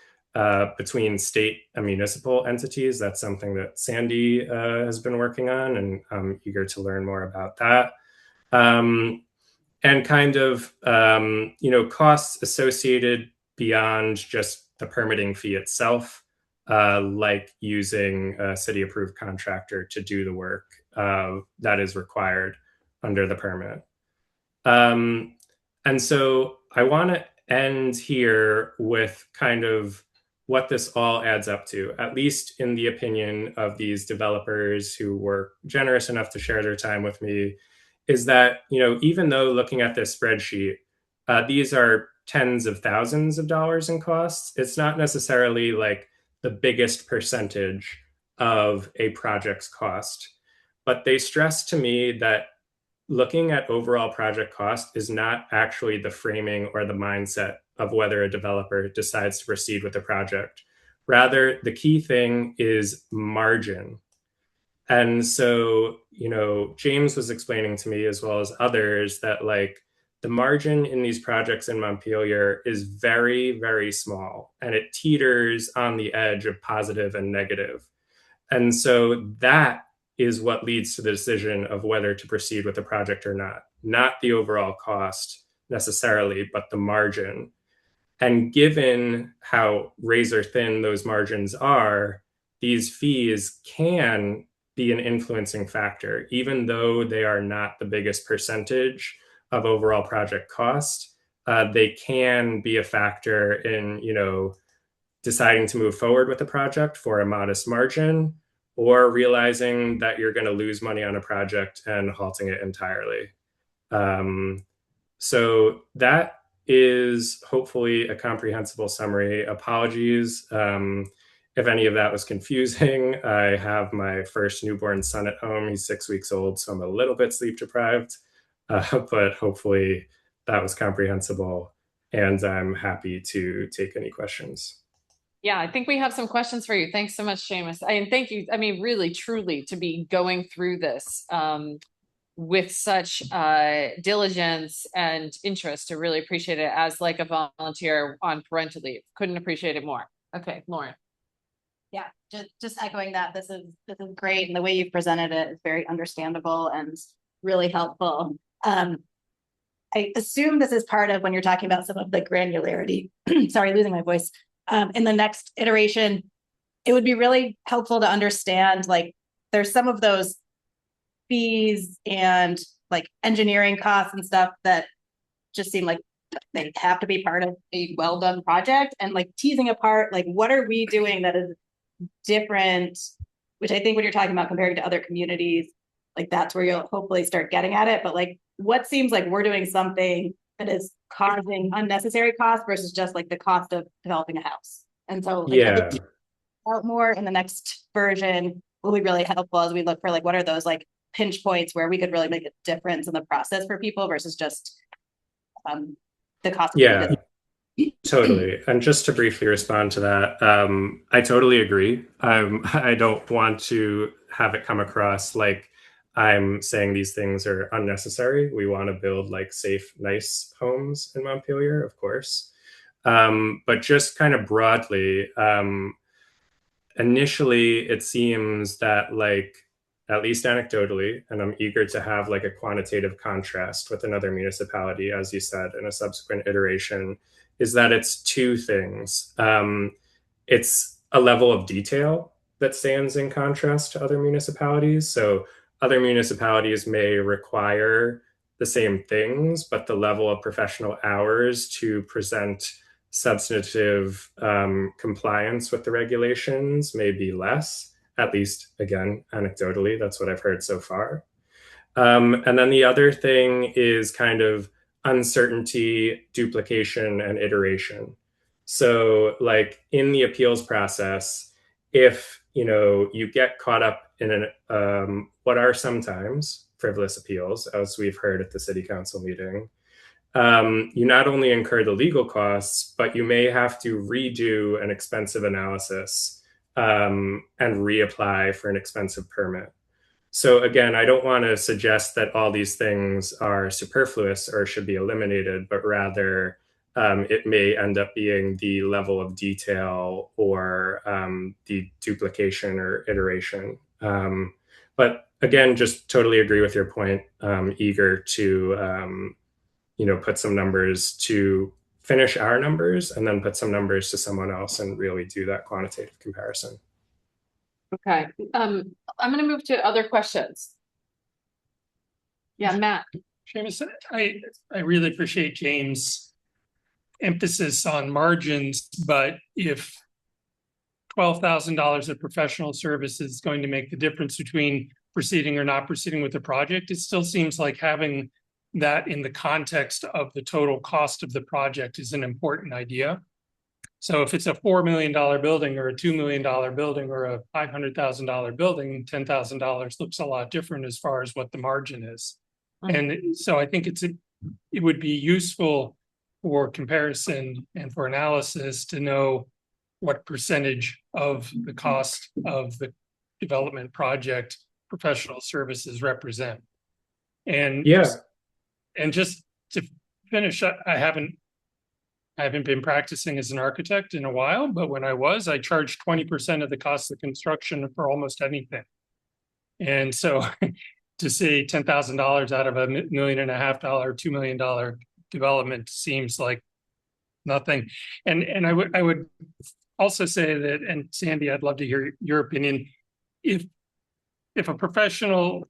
between state and municipal entities. That's something that Sandy has been working on, and I'm eager to learn more about that. And kind of, costs associated beyond just the permitting fee itself, like using a city-approved contractor to do the work that is required under the permit. And so I want to end here with kind of what this all adds up to, at least in the opinion of these developers who were generous enough to share their time with me, is that, even though looking at this spreadsheet, these are tens of thousands of dollars in costs, it's not necessarily like the biggest percentage of a project's cost. But they stress to me that looking at overall project cost is not actually the framing or the mindset of whether a developer decides to proceed with the project. Rather, the key thing is margin. And so, James was explaining to me, as well as others, that like the margin in these projects in Montpelier is very, very small, and it teeters on the edge of positive and negative. And so that is what leads to the decision of whether to proceed with the project or not the overall cost necessarily, but the margin. And given how razor thin those margins are, these fees can be an influencing factor, even though they are not the biggest percentage of overall project cost. They can be a factor in, deciding to move forward with the project for a modest margin, or realizing that you're going to lose money on a project and halting it entirely. So that is hopefully a comprehensible summary. Apologies if any of that was confusing. I have my first newborn son at home. He's 6 weeks old, so I'm a little bit sleep deprived, but hopefully that was comprehensible, and I'm happy to take any questions. Yeah, I think we have some questions for you. Thanks so much, Seamus. And thank you. I mean, really, truly, to be going through this with such diligence and interest. I really appreciate it as like a volunteer on parental leave. Couldn't appreciate it more. Okay, Lauren. Yeah, just echoing that, this is great, and the way you've presented it is very understandable and really helpful. I assume this is part of when you're talking about some of the granularity. Sorry, losing my voice. In the next iteration, it would be really helpful to understand, like, there's some of those fees and like engineering costs and stuff that just seem like they have to be part of a well-done project, and like teasing apart, like, what are we doing that is different which I think when you're talking about comparing to other communities, like that's where you'll hopefully start getting at it. But like, what seems like we're doing something that is causing unnecessary cost versus just like the cost of developing a house. And so like, I think out more in the next version will be really helpful as we look for like, what are those like pinch points where we could really make a difference in the process for people versus just the cost of Yeah. Totally. And just to briefly respond to that, I totally agree. I don't want to have it come across like I'm saying these things are unnecessary. We want to build like safe, nice homes in Montpelier, of course. But just kind of broadly, initially it seems that like, at least anecdotally, and I'm eager to have like a quantitative contrast with another municipality, as you said, in a subsequent iteration, is that it's two things. It's a level of detail that stands in contrast to other municipalities. So other municipalities may require the same things, but the level of professional hours to present substantive compliance with the regulations may be less. At least, again, anecdotally, that's what I've heard so far. And then the other thing is kind of uncertainty, duplication, and iteration. So like in the appeals process, if you get caught up in what are sometimes frivolous appeals, as we've heard at the city council meeting, you not only incur the legal costs, but you may have to redo an expensive analysis and reapply for an expensive permit. So again, I don't want to suggest that all these things are superfluous or should be eliminated, but rather it may end up being the level of detail or the duplication or iteration. But again, just totally agree with your point. Eager to put some numbers to finish our numbers and then put some numbers to someone else and really do that quantitative comparison. Okay, I'm gonna move to other questions. Yeah, Matt. Seamus, I really appreciate James' emphasis on margins, but if $12,000 of professional service is going to make the difference between proceeding or not proceeding with the project, it still seems like having that in the context of the total cost of the project is an important idea. So if it's a $4 million building or a $2 million building or a $500,000 building, $10,000 looks a lot different as far as what the margin is. And so I think it would be useful for comparison and for analysis to know what percentage of the cost of the development project professional services represent. And just to finish, I haven't been practicing as an architect in a while, but when I was, I charged 20% of the cost of construction for almost anything. And so to say $10,000 out of $1.5 million, $2 million development seems like nothing. And I would also say that, and Sandy, I'd love to hear your opinion. If a professional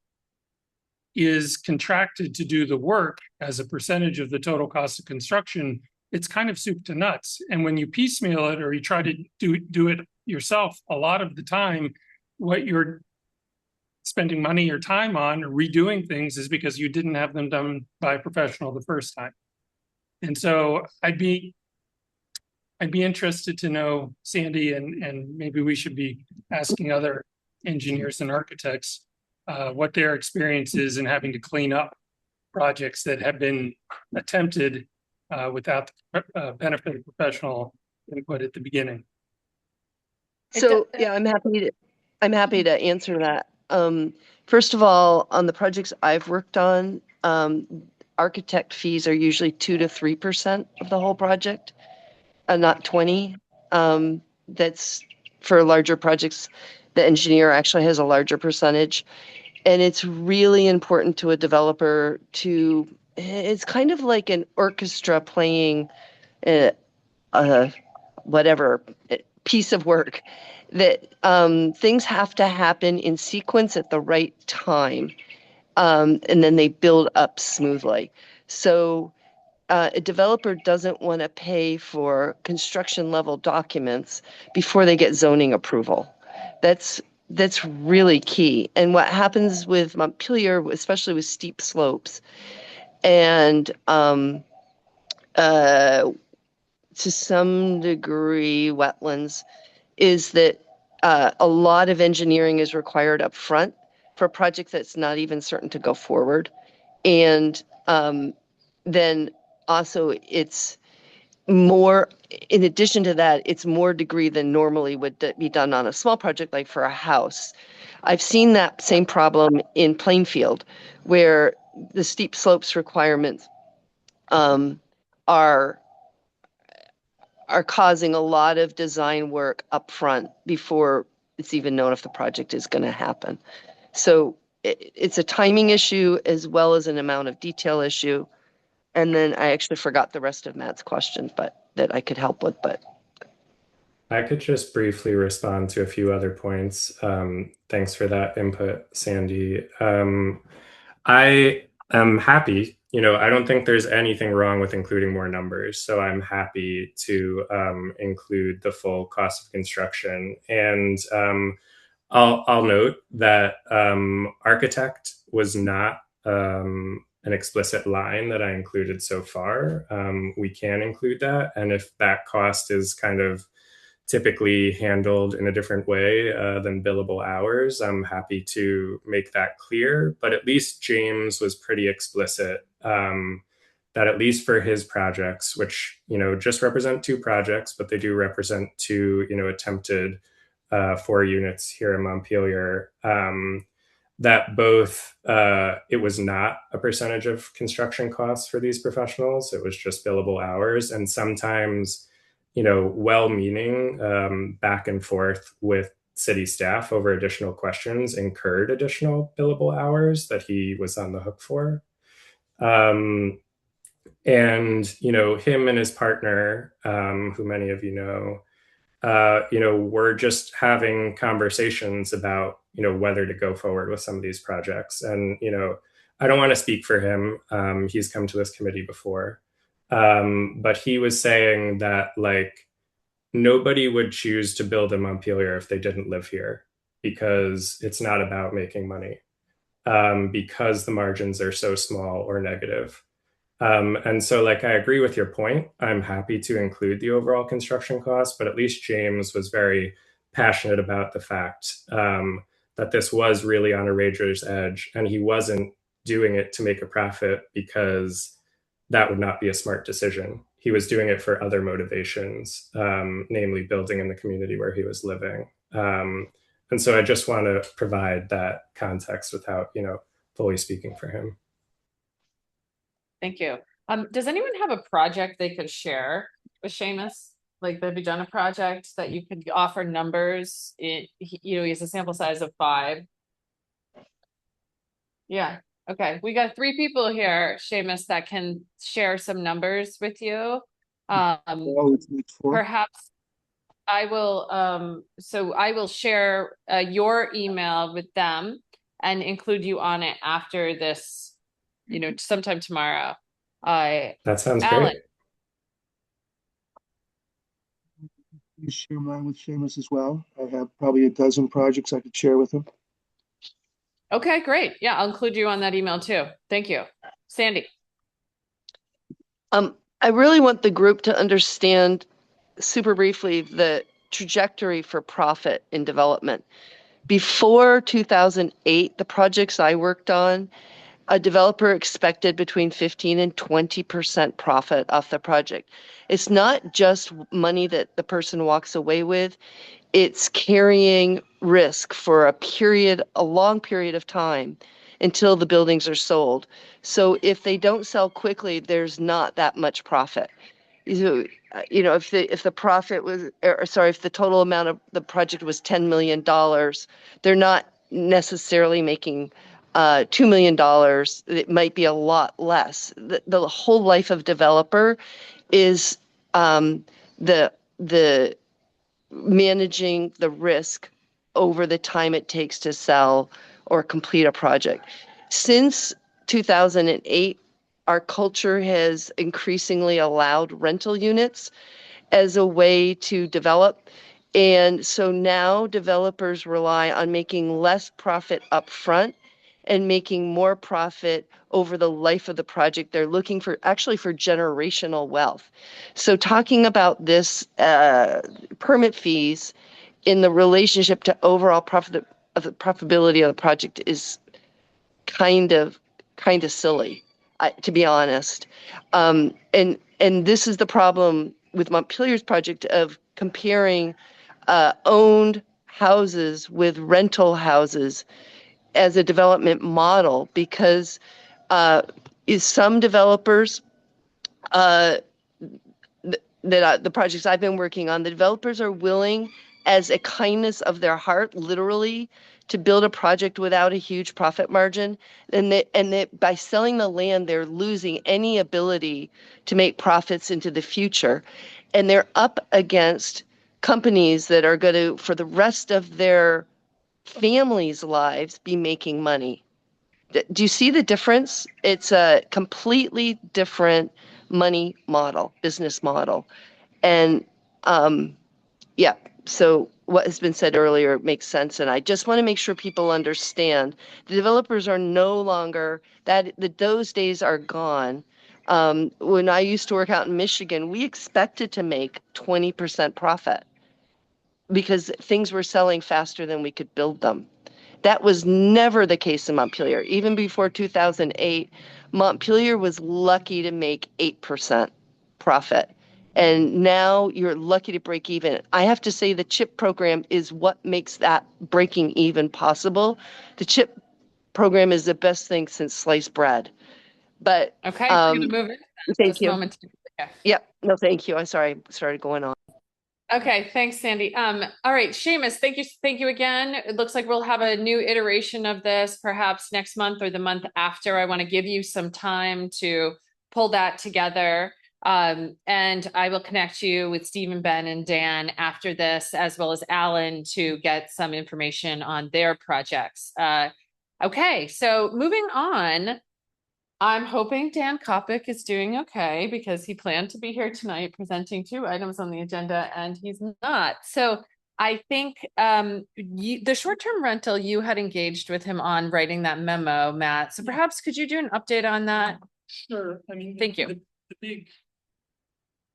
is contracted to do the work as a percentage of the total cost of construction, it's kind of soup to nuts. And when you piecemeal it or you try to do it yourself, a lot of the time, what you're spending money or time on or redoing things is because you didn't have them done by a professional the first time. And so I'd be interested to know, Sandy, and maybe we should be asking other engineers and architects what their experience is in having to clean up projects that have been attempted without the benefit of professional input at the beginning. So yeah, I'm happy to answer that. First of all, on the projects I've worked on, architect fees are usually 2 to 3% of the whole project, not 20. That's for larger projects. The engineer actually has a larger percentage. And it's really important to a developer it's kind of like an orchestra playing whatever piece of work, that things have to happen in sequence at the right time. And then they build up smoothly. So a developer doesn't want to pay for construction level documents before they get zoning approval. That's that's really key. And what happens with Montpelier, especially with steep slopes and to some degree wetlands, is that a lot of engineering is required up front for a project that's not even certain to go forward. And then also it's more, in addition to that, it's more degree than normally would be done on a small project like for a house. I've seen that same problem in Plainfield, where the steep slopes requirements are causing a lot of design work up front before it's even known if the project is going to happen. So it's a timing issue as well as an amount of detail issue. And then I actually forgot the rest of Matt's question, but that I could help with, but. I could just briefly respond to a few other points. Thanks for that input, Sandy. I am happy, I don't think there's anything wrong with including more numbers. So I'm happy to include the full cost of construction. And I'll note that architect was not an explicit line that I included so far. We can include that. And if that cost is kind of typically handled in a different way than billable hours, I'm happy to make that clear. But at least James was pretty explicit that at least for his projects, which, just represent 2 projects, but they do represent 2, attempted 4 units here in Montpelier, that both it was not a percentage of construction costs for these professionals. It was just billable hours. And sometimes, well-meaning back and forth with city staff over additional questions incurred additional billable hours that he was on the hook for. And, him and his partner, who many of you know, we're just having conversations about, whether to go forward with some of these projects. And, I don't want to speak for him. He's come to this committee before. But he was saying that nobody would choose to build in Montpelier if they didn't live here, because it's not about making money, because the margins are so small or negative. And so I agree with your point. I'm happy to include the overall construction cost, but at least James was very passionate about the fact that this was really on a razor's edge, and he wasn't doing it to make a profit because that would not be a smart decision. He was doing it for other motivations, namely building in the community where he was living. And so I just want to provide that context without, fully speaking for him. Thank you. Does anyone have a project they could share with Seamus? They've done a project that you could offer numbers. He has a sample size of 5. Yeah. Okay. We got 3 people here, Seamus, that can share some numbers with you. Perhaps I will. So I will share your email with them and include you on it after this, sometime tomorrow. That sounds Alan. great. You share mine with Seamus as well. I have probably a dozen projects I could share with him. Okay, great. Yeah, I'll include you on that email too. Thank you. Sandy. I really want the group to understand super briefly the trajectory for profit in development. Before 2008, the projects I worked on, a developer expected between 15 and 20% profit off the project. It's not just money that the person walks away with, it's carrying risk for a long period of time until the buildings are sold. So if they don't sell quickly, there's not that much profit. So, if the profit was, if the total amount of the project was $10 million, they're not necessarily making $2 million. It might be a lot less. The whole life of developer is the managing the risk over the time it takes to sell or complete a project. Since 2008, our culture has increasingly allowed rental units as a way to develop. And so now developers rely on making less profit upfront and making more profit over the life of the project. They're looking for generational wealth. So talking about this permit fees in the relationship to overall profitability of the project is kind of silly, to be honest. And this is the problem with Montpelier's project of comparing owned houses with rental houses as a development model, because some developers the projects I've been working on, the developers are willing, as a kindness of their heart, literally, to build a project without a huge profit margin. And that by selling the land, they're losing any ability to make profits into the future. And they're up against companies that are going to, for the rest of their families' lives, be making money. Do you see the difference? It's a completely different money model, business model. And yeah, so what has been said earlier makes sense. And I just want to make sure people understand the developers are no longer those days are gone. When I used to work out in Michigan, we expected to make 20% profit because things were selling faster than we could build them. That was never the case in Montpelier. Even before 2008, Montpelier was lucky to make 8% profit. And now you're lucky to break even. I have to say the CHIP program is what makes that breaking even possible. The CHIP program is the best thing since sliced bread. But Okay, we're gonna move it. Thank you. Moment. Okay. Yep. No, thank you. I'm sorry. I started going on. Okay, thanks, Sandy. All right, Seamus, thank you again. It looks like we'll have a new iteration of this perhaps next month or the month after. I want to give you some time to pull that together. And I will connect you with Stephen, Ben, and Dan after this, as well as Alan, to get some information on their projects. Okay, so moving on. I'm hoping Dan Kopic is doing okay because he planned to be here tonight presenting 2 items on the agenda and he's not. So I think the short-term rental, you had engaged with him on writing that memo, Matt. So perhaps could you do an update on that? Sure. I mean, Thank you. The big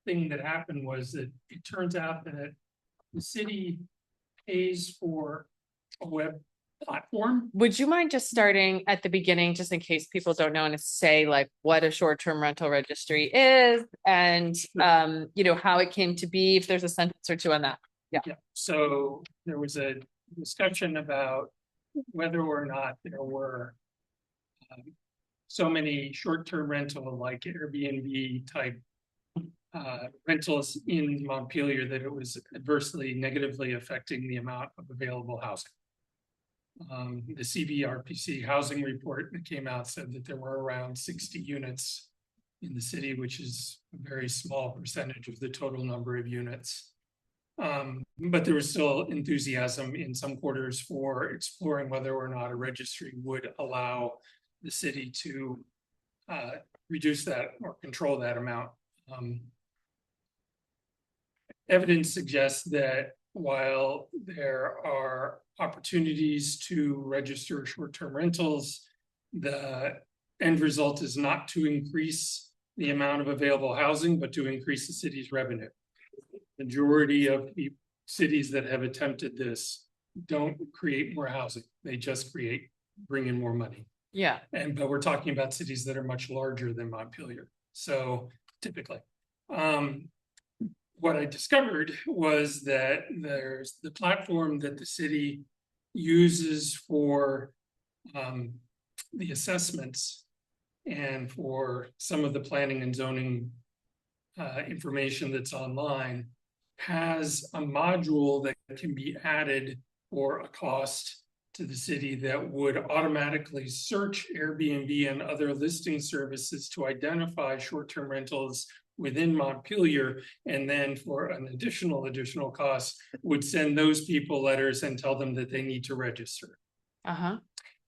thing that happened was that it turns out that the city pays for a web platform. Would you mind just starting at the beginning, just in case people don't know, and say like what a short-term rental registry is and you know, how it came to be, if there's a sentence or 2 on that. Yeah. So there was a discussion about whether or not there were so many short-term rental like Airbnb type rentals in Montpelier that it was adversely negatively affecting the amount of available housing. The CVRPC housing report that came out said that there were around 60 units in the city, which is a very small percentage of the total number of units. But there was still enthusiasm in some quarters for exploring whether or not a registry would allow the city to reduce that or control that amount. Evidence suggests that while there are opportunities to register short-term rentals, the end result is not to increase the amount of available housing, but to increase the city's revenue. Majority of the cities that have attempted this don't create more housing. They just bring in more money. Yeah. But we're talking about cities that are much larger than Montpelier. So typically, what I discovered was that there's the platform that the city uses for the assessments and for some of the planning and zoning information that's online has a module that can be added for a cost to the city that would automatically search Airbnb and other listing services to identify short-term rentals within Montpelier, and then for an additional cost would send those people letters and tell them that they need to register.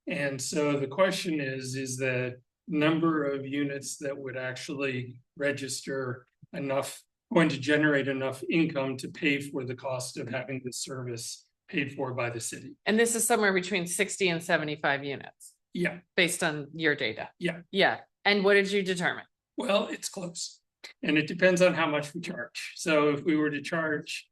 And so the question is the number of units that would actually register enough going to generate enough income to pay for the cost of having the service paid for by the city. And this is somewhere between 60 and 75 units Yeah, based on your data. yeah. Yeah. And what did you determine? Well, it's close. And it depends on how much we charge. So if we were to charge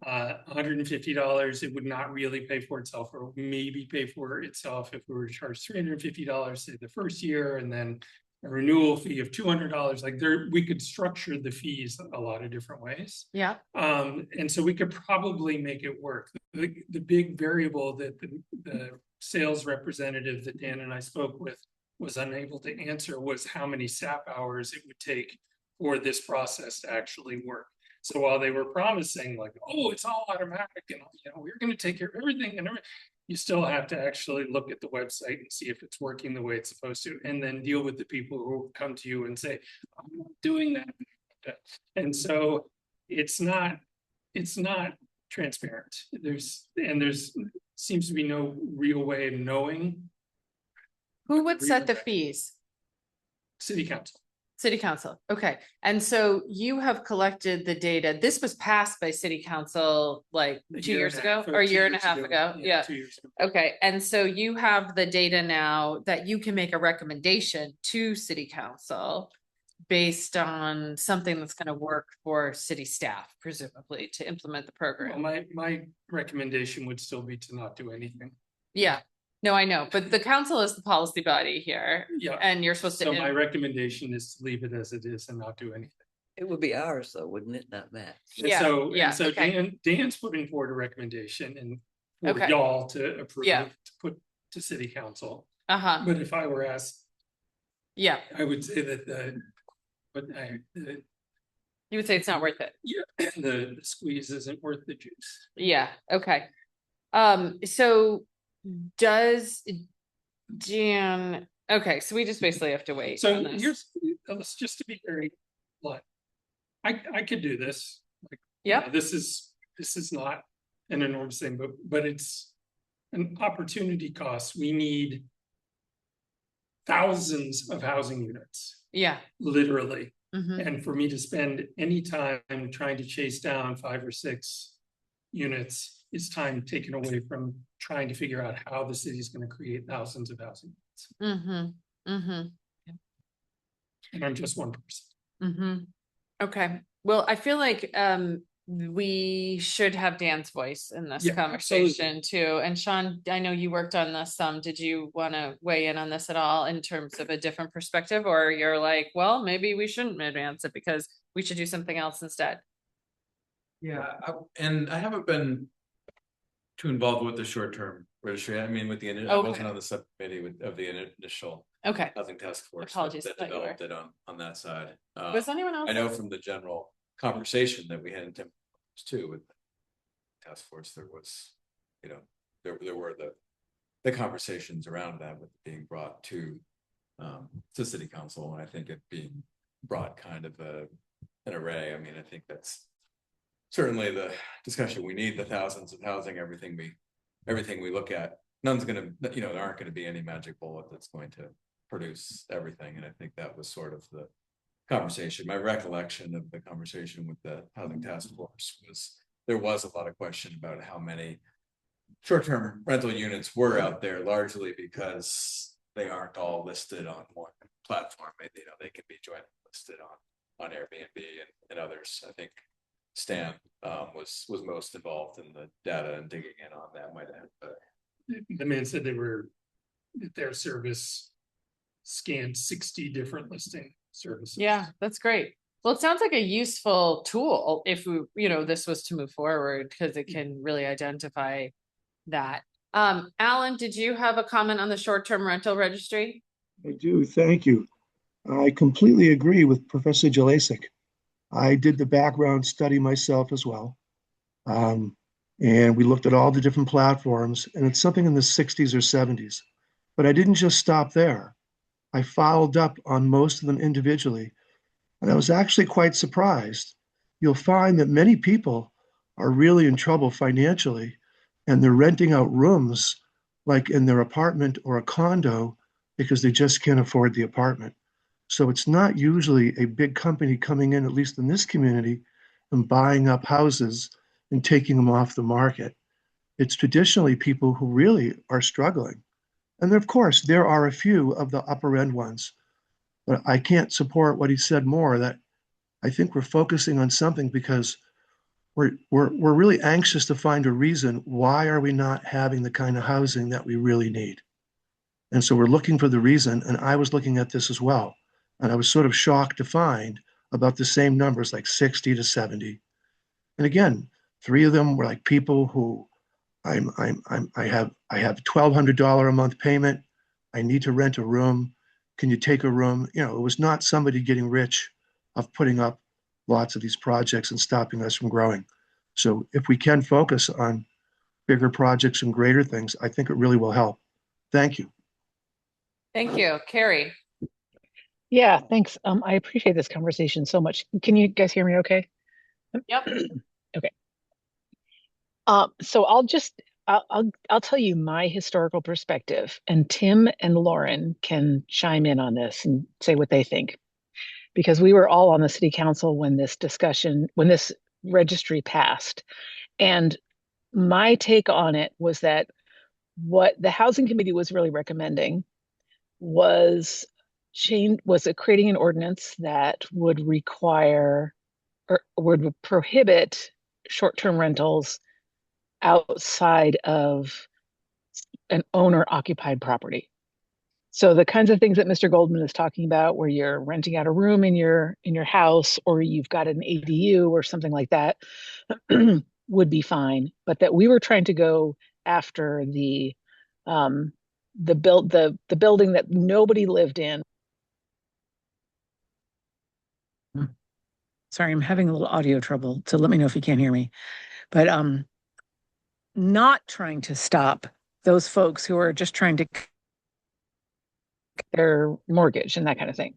$150, it would not really pay for itself, or maybe pay for itself if we were to charge $350, say the first year, and then a renewal fee of $200. Like we could structure the fees a lot of different ways. Yeah. And so we could probably make it work. The big variable that the sales representative that Dan and I spoke with was unable to answer was how many staff hours it would take for this process to actually work. So while they were promising like, oh, it's all automatic and we're going to take care of everything and everything, you still have to actually look at the website and see if it's working the way it's supposed to, and then deal with the people who come to you and say, I'm not doing that. And so it's not transparent. There's seems to be no real way of knowing. Who would set the fees? City council. City council. Okay. And so you have collected the data. This was passed by city council like 2 years ago or a year and a half ago. Yeah. 2 years ago. Okay. And so you have the data now that you can make a recommendation to city council based on something that's going to work for city staff, presumably, to implement the program. Well, my recommendation would still be to not do anything. Yeah. No, I know, but the council is the policy body here. Yeah. And you're supposed So to. my recommendation is to leave it as it is and not do anything. It would be ours though, wouldn't it? Not Matt. And so okay. Dan's putting forward a recommendation and for Okay. y'all to approve, Yeah. to put to city council. Uh-huh. But if I were asked, Yeah. I would say that You would say it's not worth it. the squeeze isn't worth the juice. Yeah. Okay. So does Dan, okay, so we just basically have to wait. So on this. let's just to be very blunt. I could do this. Like, Yep. This is not an enormous thing, but it's an opportunity cost. We need thousands of housing units, Yeah. literally. Mhm. And for me to spend any time trying to chase down 5 or 6 units is time taken away from trying to figure out how the city is going to create thousands of housing units. Mm-hmm. Mm-hmm. And I'm just one person. Mm-hmm. Okay. Well, I feel like we should have Dan's voice in this Yeah, conversation too. And Sean, I know you worked on this some. Did you want to weigh in on this at all in terms of a different perspective, or you're like, well, maybe we shouldn't advance it because we should do something else instead? Yeah, and I haven't been too involved with the short-term registry. I mean, with the I Okay. wasn't on the subcommittee of the initial Okay. housing task force Apologies, that I thought you developed it on that side. Was anyone else? I know from the general conversation that we had in Tim too with the task force, there was, there were the conversations around that with being brought to city council, and I think it being brought kind of an array. I mean, I think that's certainly the discussion we need. The thousands of housing, everything we look at, none's gonna, there aren't gonna be any magic bullet that's going to produce everything. And I think that was sort of the conversation. My recollection of the conversation with the housing task force was there was a lot of question about how many short-term rental units were out there, largely because they aren't all listed on one platform. They can be jointly listed on Airbnb and others. I think Stan was most involved in the data and digging in on that. Might have The man said their service scanned 60 different listing services. Yeah, that's great. Well, it sounds like a useful tool if this was to move forward, because it can really identify that. Alan, did you have a comment on the short-term rental registry? I do, thank you. I completely agree with Professor Jelasik. I did the background study myself as well. And we looked at all the different platforms, and it's something in the 60s or 70s. But I didn't just stop there. I followed up on most of them individually, and I was actually quite surprised. You'll find that many people are really in trouble financially, and they're renting out rooms like in their apartment or a condo because they just can't afford the apartment. So it's not usually a big company coming in, at least in this community, and buying up houses and taking them off the market. It's traditionally people who really are struggling. And of course, there are a few of the upper end ones, but I can't support what he said more, that I think we're focusing on something because we're really anxious to find a reason why are we not having the kind of housing that we really need. And so we're looking for the reason, and I was looking at this as well. And I was sort of shocked to find about the same numbers, like 60 to 70. And again, 3 of them were like people who I have $1,200 a month payment. I need to rent a room. Can you take a room? You know, it was not somebody getting rich of putting up lots of these projects and stopping us from growing. So if we can focus on bigger projects and greater things, I think it really will help. Thank you. Thank you, Carrie. Yeah, thanks. I appreciate this conversation so much. Can you guys hear me okay? Yep. Okay. So I'll tell you my historical perspective, and Tim and Lauren can chime in on this and say what they think. Because we were all on the city council when this registry passed. And my take on it was that what the housing committee was really recommending was creating an ordinance that would require or would prohibit short-term rentals outside of an owner-occupied property. So the kinds of things that Mr. Goldman is talking about, where you're renting out a room in your house, or you've got an ADU or something like that, would be fine. But that we were trying to go after the building that nobody lived in. Sorry, I'm having a little audio trouble, so let me know if you can't hear me. But not trying to stop those folks who are just trying to their mortgage and that kind of thing.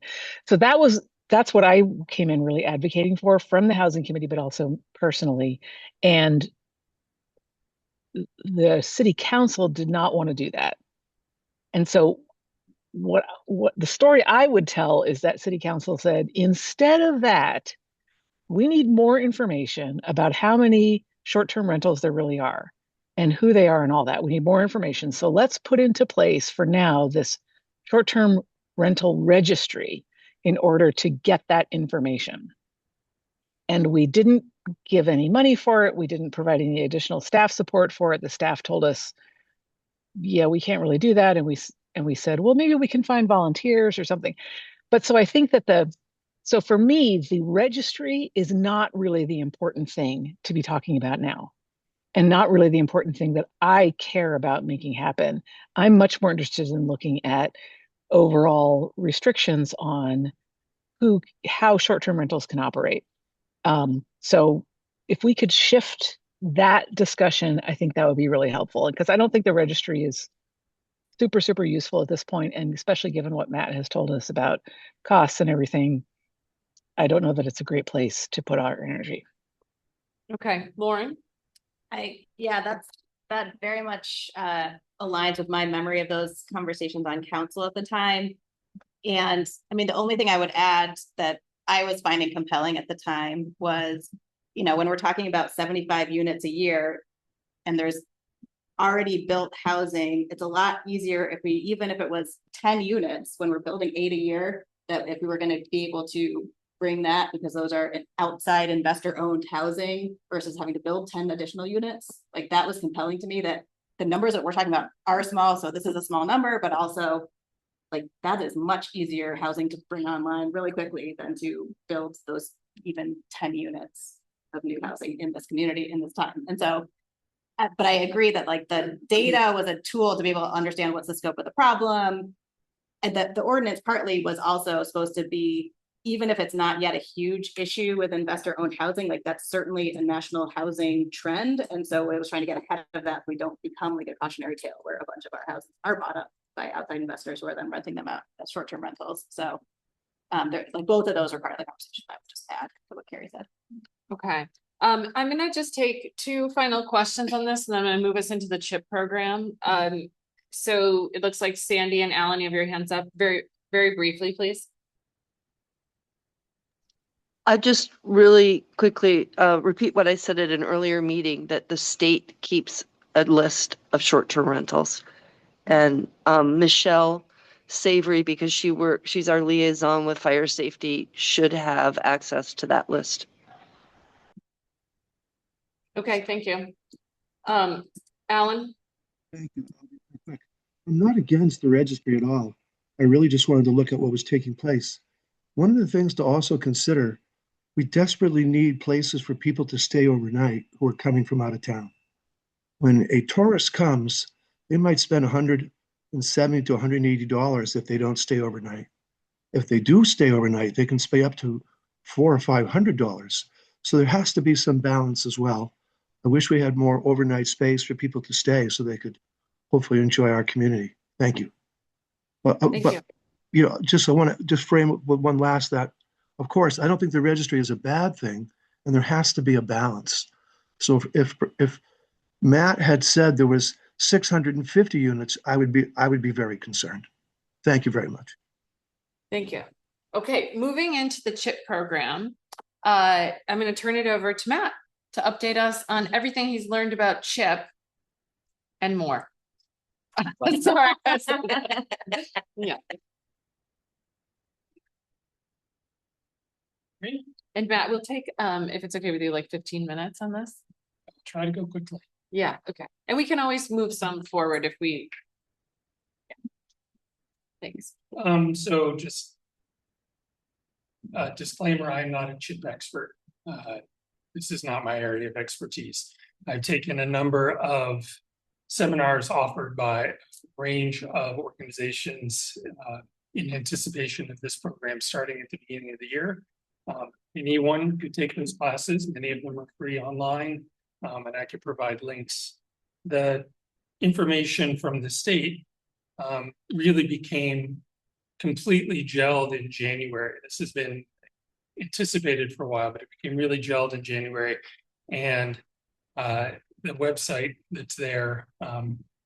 So that's what I came in really advocating for from the housing committee, but also personally. And the city council did not want to do that. And so what the story I would tell is that city council said, instead of that, we need more information about how many short-term rentals there really are and who they are and all that. We need more information. So let's put into place for now this short-term rental registry in order to get that information. And we didn't give any money for it. We didn't provide any additional staff support for it. The staff told us, yeah, we can't really do that. And we said, well, maybe we can find volunteers or something. But so I think that so for me, the registry is not really the important thing to be talking about now, and not really the important thing that I care about making happen. I'm much more interested in looking at overall restrictions on how short-term rentals can operate. So if we could shift that discussion, I think that would be really helpful, because I don't think the registry is super, super useful at this point, and especially given what Matt has told us about costs and everything, I don't know that it's a great place to put our energy. Okay, Lauren. That very much aligns with my memory of those conversations on council at the time. And I mean, the only thing I would add that I was finding compelling at the time was, when we're talking about 75 units a year and there's already built housing, it's a lot easier even if it was 10 units, when we're building 8 a year, that if we were going to be able to bring that, because those are outside investor owned housing versus having to build 10 additional units. Like, that was compelling to me, that the numbers that we're talking about are small. So this is a small number, but also like that is much easier housing to bring online really quickly than to build those even 10 units of new housing in this community in this time. And so, but I agree that like the data was a tool to be able to understand what's the scope of the problem. And that the ordinance partly was also supposed to be, even if it's not yet a huge issue with investor owned housing, like that's certainly a national housing trend. And so it was trying to get ahead of that. We don't become like a cautionary tale where a bunch of our houses are bought up by outside investors who are then renting them out as short-term rentals. So like both of those are part of the conversation. I would just add to what Carrie said. Okay. I'm going to just take 2 final questions on this, and then I'm going to move us into the CHIP program. So it looks like Sandy and Alan, you have your hands up. Very, very briefly, please. I just really quickly repeat what I said at an earlier meeting, that the state keeps a list of short-term rentals. And Michelle Savory, because she's our liaison with fire safety, should have access to that list. Okay, thank you. Alan? Thank you. I'll be quick. I'm not against the registry at all. I really just wanted to look at what was taking place. One of the things to also consider, we desperately need places for people to stay overnight who are coming from out of town. When a tourist comes, they might spend $170 to $180 if they don't stay overnight. If they do stay overnight, they can pay up to $400 or $500. So there has to be some balance as well. I wish we had more overnight space for people to stay so they could hopefully enjoy our community. Thank you. But you know, I want to just frame it with one last that, of course, I don't think the registry is a bad thing, and there has to be a balance. So if Matt had said there was 650 units, I would be very concerned. Thank you very much. Thank you. Okay, moving into the CHIP program, I'm going to turn it over to Matt to update us on everything he's learned about CHIP and more. Sorry. Yeah. And Matt, we'll take, if it's okay with you, like 15 minutes on this. Try to go quickly. Yeah, okay. And we can always move some forward if we. Yeah. Thanks. So just disclaimer, I'm not a CHIP expert. This is not my area of expertise. I've taken a number of seminars offered by a range of organizations in anticipation of this program starting at the beginning of the year. Anyone could take those classes. Many of them are free online, and I could provide links. The information from the state really became completely gelled in January. This has been anticipated for a while, but it became really gelled in January. And the website that's there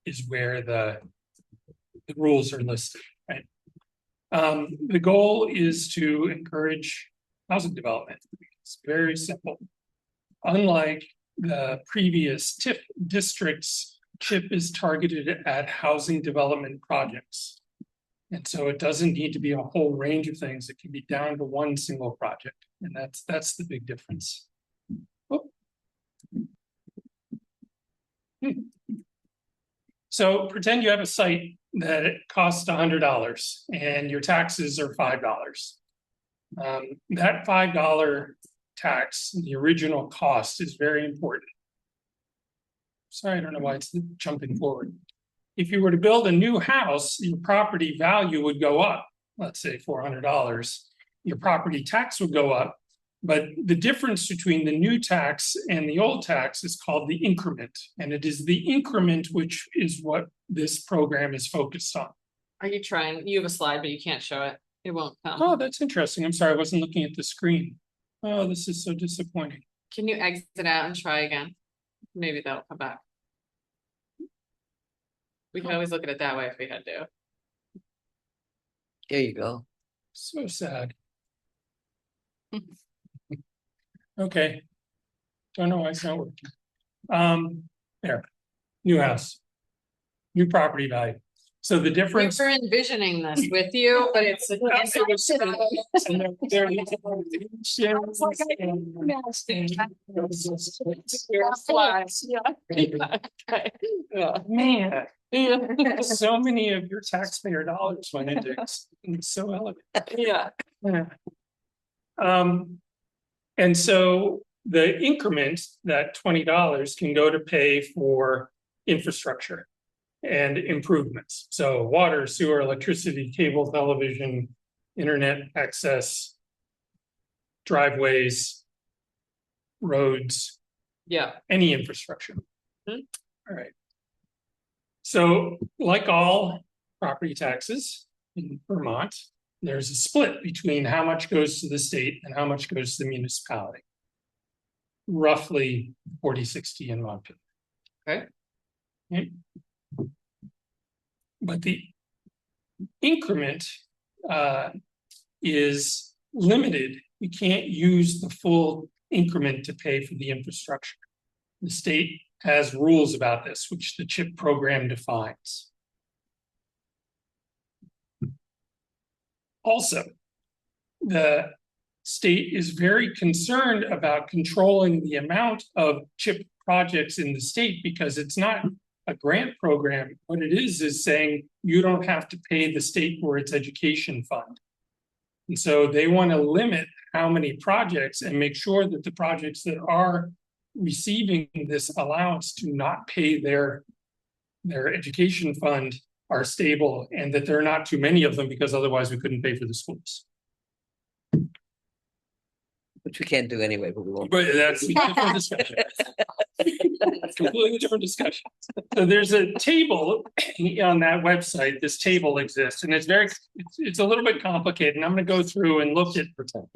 is where the rules are listed, right? The goal is to encourage housing development. It's very simple. Unlike the previous TIF districts, CHIP is targeted at housing development projects. And so it doesn't need to be a whole range of things. It can be down to one single project. And that's the big difference. Oh. So pretend you have a site that it costs $100 and your taxes are $5. That $5 tax, the original cost, is very important. Sorry, I don't know why it's jumping forward. If you were to build a new house, your property value would go up, let's say $400. Your property tax would go up, but the difference between the new tax and the old tax is called the increment. And it is the increment which is what this program is focused on. Are you trying? You have a slide, but you can't show it. It won't come. Oh, that's interesting. I'm sorry, I wasn't looking at the screen. Oh, this is so disappointing. Can you exit out and try again? Maybe that'll come back. We can always look at it that way if we had to. There you go. So sad. Okay. Don't know why it's not working. There. New house. New property value. So the difference. We were envisioning this with you, but it's. Man. So many of your taxpayer dollars went into it. It's so elegant. Yeah. And so the increment, that $20, can go to pay for infrastructure and improvements. So water, sewer, electricity, cable, television, internet access, driveways, roads. Yeah. Any infrastructure. All right. So like all property taxes in Vermont, there's a split between how much goes to the state and how much goes to the municipality. Roughly 40-60 in my opinion. Okay. But the increment is limited we can't use the full increment to pay for the infrastructure. The state has rules about this, which the CHIP program defines. Also, the state is very concerned about controlling the amount of CHIP projects in the state because it's not a grant program. What it is saying you don't have to pay the state for its education fund. And so they want to limit how many projects and make sure that the projects that are receiving this allowance to not pay their education fund are stable, and that there are not too many of them, because otherwise we couldn't pay for the schools. Which we can't do anyway, but we won't. But that's a different discussion. Completely different discussion. So there's a table on that website. This table exists, and it's a little bit complicated. And I'm going to go through and look at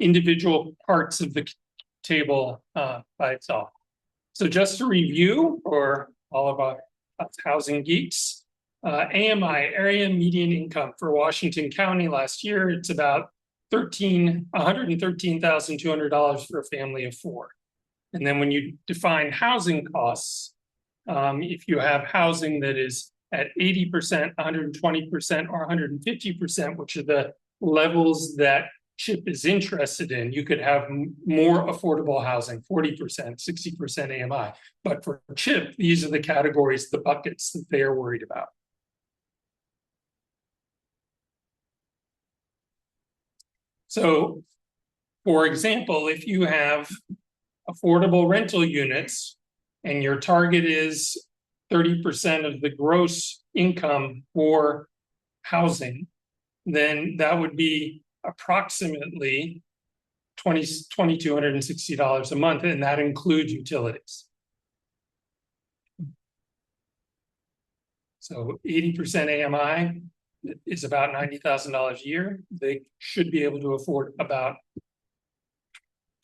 individual parts of the table by itself. So just to review for all of our housing geeks, AMI, area median income for Washington County last year, it's about $113,200 for a family of 4. And then when you define housing costs, if you have housing that is at 80%, 120%, or 150%, which are the levels that CHIP is interested in, you could have more affordable housing, 40%, 60% AMI. But for CHIP, these are the categories, the buckets that they are worried about. So, for example, if you have affordable rental units and your target is 30% of the gross income for housing, then that would be approximately $2,260 a month, and that includes utilities. So 80% AMI is about $90,000 a year. They should be able to afford about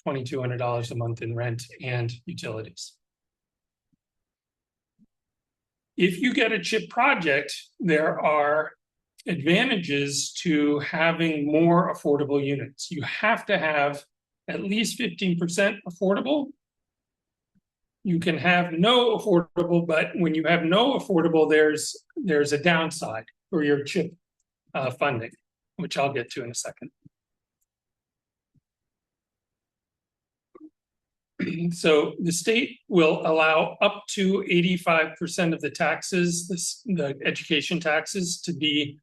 $2,200 a month in rent and utilities. If you get a CHIP project, there are advantages to having more affordable units. You have to have at least 15% affordable. You can have no affordable, but when you have no affordable, there's a downside for your CHIP funding, which I'll get to in a second. So the state will allow up to 85% of the taxes, the education taxes, to be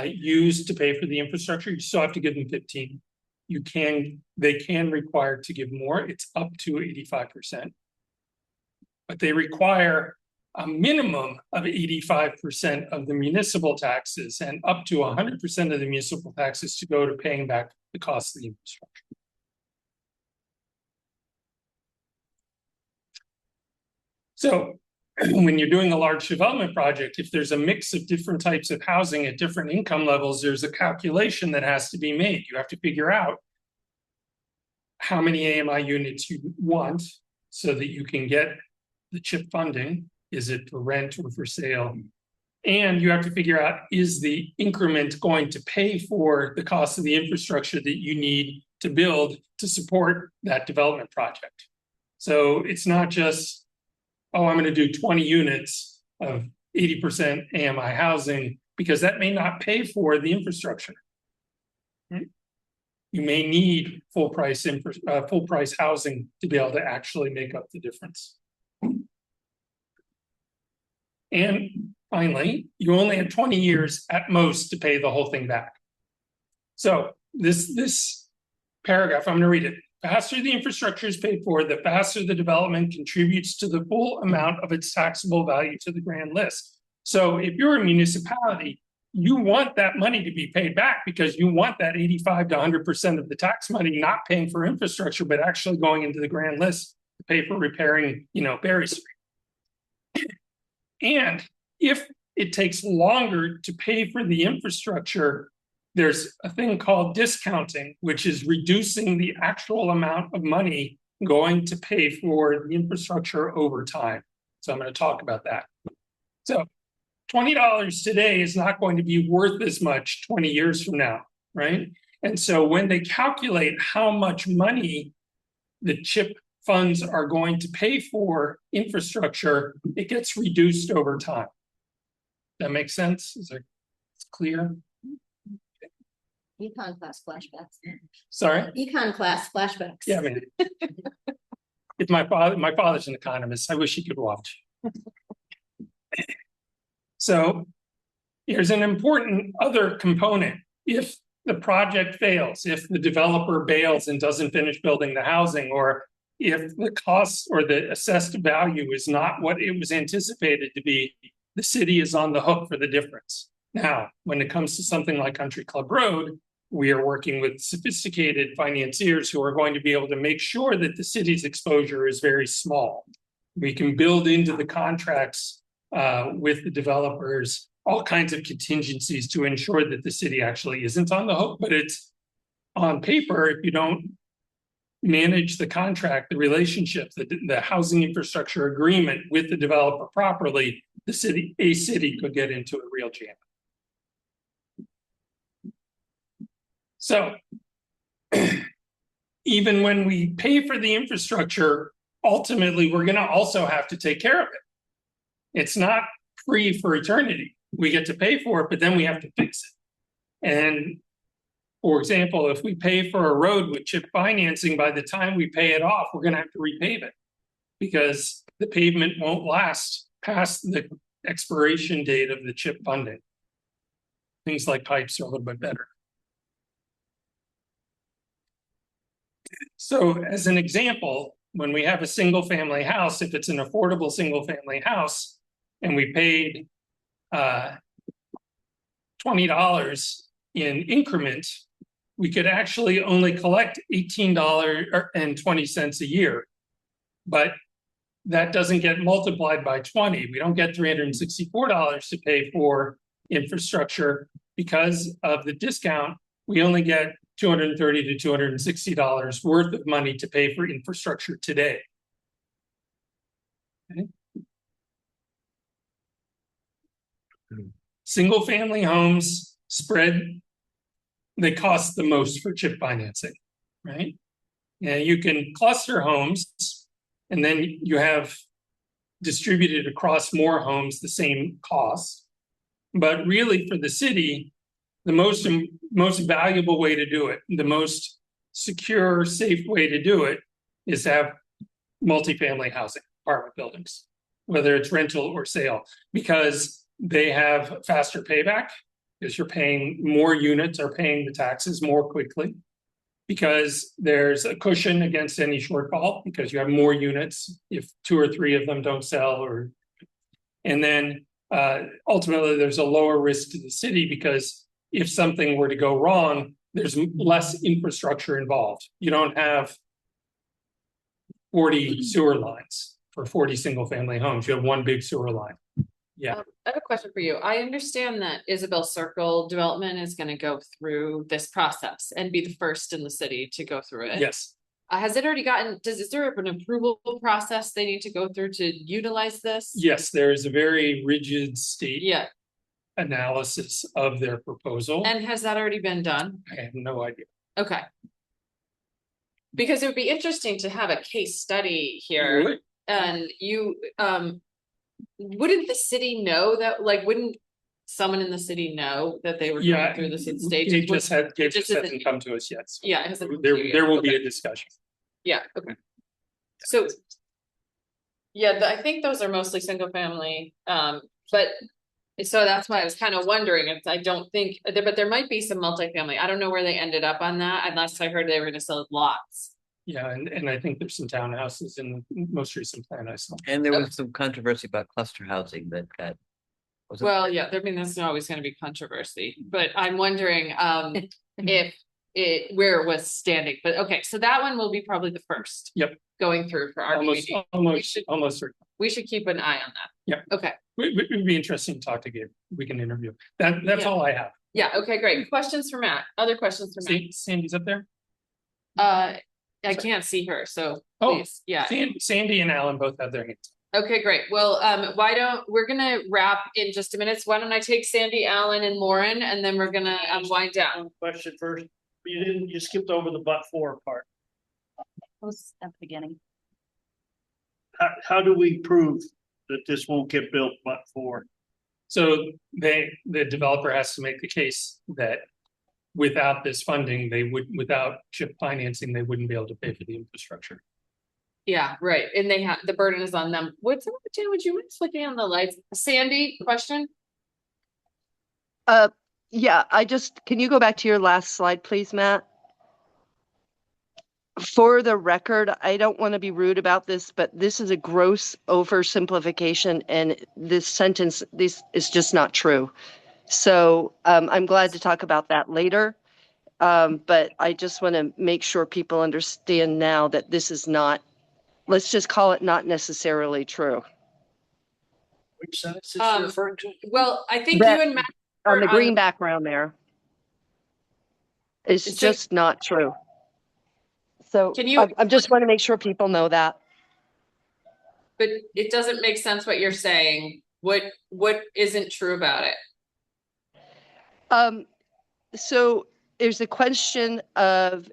used to pay for the infrastructure. You still have to give them 15. They can require to give more. It's up to 85%. But they require a minimum of 85% of the municipal taxes and up to 100% of the municipal taxes to go to paying back the cost of the infrastructure. So when you're doing a large development project, if there's a mix of different types of housing at different income levels, there's a calculation that has to be made. You have to figure out how many AMI units you want so that you can get the CHIP funding. Is it for rent or for sale? And you have to figure out, is the increment going to pay for the cost of the infrastructure that you need to build to support that development project? So it's not just, oh, I'm going to do 20 units of 80% AMI housing, because that may not pay for the infrastructure. Right? You may need full price housing to be able to actually make up the difference. And finally, you only have 20 years at most to pay the whole thing back. So this paragraph, I'm going to read it. The faster the infrastructure is paid for, the faster the development contributes to the full amount of its taxable value to the grand list. So if you're a municipality, you want that money to be paid back because you want that 85 to 100% of the tax money not paying for infrastructure, but actually going into the grand list to pay for repairing, Berry Street. And if it takes longer to pay for the infrastructure, there's a thing called discounting, which is reducing the actual amount of money going to pay for the infrastructure over time. So I'm going to talk about that. So $20 today is not going to be worth as much 20 years from now, right? And so when they calculate how much money the CHIP funds are going to pay for infrastructure, it gets reduced over time. That makes sense? Is it clear? Econ class flashbacks. Sorry? Econ class flashbacks. Yeah, I mean, if my father's an economist, I wish he could watch. So here's an important other component. If the project fails, if the developer bails and doesn't finish building the housing, or if the cost or the assessed value is not what it was anticipated to be, the city is on the hook for the difference. Now, when it comes to something like Country Club Road, we are working with sophisticated financiers who are going to be able to make sure that the city's exposure is very small. We can build into the contracts with the developers all kinds of contingencies to ensure that the city actually isn't on the hook, but it's on paper. If you don't manage the contract, the relationship, the housing infrastructure agreement with the developer properly, a city could get into a real jam. So even when we pay for the infrastructure, ultimately, we're going to also have to take care of it. It's not free for eternity. We get to pay for it, but then we have to fix it. And for example, if we pay for a road with CHIP financing, by the time we pay it off, we're going to have to repave it because the pavement won't last past the expiration date of the CHIP funding. Things like pipes are a little bit better. So as an example, when we have a single family house, if it's an affordable single family house and we paid $20 in increment, we could actually only collect $18.20 a year. But that doesn't get multiplied by 20. We don't get $364 to pay for infrastructure. Because of the discount, we only get $230 to $260 worth of money to pay for infrastructure today. Okay. Single family homes they cost the most for CHIP financing, right? And you can cluster homes and then you have distributed across more homes the same cost. But really for the city, the most valuable way to do it, the most secure, safe way to do it is to have multifamily housing, apartment buildings, whether it's rental or sale, because they have faster payback, because you're paying more units are paying the taxes more quickly, because there's a cushion against any shortfall, because you have more units if 2 or 3 of them don't sell, and then ultimately there's a lower risk to the city because if something were to go wrong, there's less infrastructure involved. You don't have 40 sewer lines for 40 single family homes. You have one big sewer line. Yeah. I have a question for you. I understand that Isabel Circle development is going to go through this process and be the first in the city to go through it. Yes. Has it already is there an approval process they need to go through to utilize this? Yes, there is a very rigid state analysis of their proposal. And has that already been done? I have no idea. Okay. Because it would be interesting to have a case study here. And you, wouldn't the city know that, like, wouldn't someone in the city know that they were going through this stage? Gabe just hasn't come to us yet. So yeah, it hasn't there will be a discussion. Yeah, okay. So, yeah, I think those are mostly single family, but so that's why I was kind of wondering. I don't think, but there might be some multifamily. I don't know where they ended up on that, unless I heard they were going to sell lots. Yeah, and I think there's some townhouses in the most recent plan I saw. And there was some controversy about cluster housing that got. Well, yeah, I mean, that's always going to be controversy, but I'm wondering if where it was standing. But okay, so that one will be probably the first. Yep. Going through for our meeting. Almost. We should keep an eye on that. Yep. Okay. It would be interesting to talk to Gabe. We can interview. That's all I have. Yeah. Okay. Great. Questions for Matt? Other questions for Matt? Sandy's up there. I can't see her, so please. Yeah. Sandy and Alan both have their hands. Okay, great. Well, we're gonna wrap in just a minute. Why don't I take Sandy, Alan, and Lauren, and then we're gonna wind down. Question first. you skipped over the but for part. Was at the beginning. How do we prove that this won't get built but for? So the developer has to make the case that without this funding, without CHIP financing, they wouldn't be able to pay for the infrastructure. Yeah, right. And they have, the burden is on them. Would you mind flicking on the lights? Sandy, question? Yeah, can you go back to your last slide, please, Matt? For the record, I don't want to be rude about this, but this is a gross oversimplification, and this is just not true. So I'm glad to talk about that later. But I just want to make sure people understand now that this is not, let's just call it not necessarily true. Which sentence is she referring to? Well, I think That- you and Matt On the are green background there. It's just not true. So Can you- I just want to make sure people know that. but it doesn't make sense what you're saying. What isn't true about it? So there's a question of,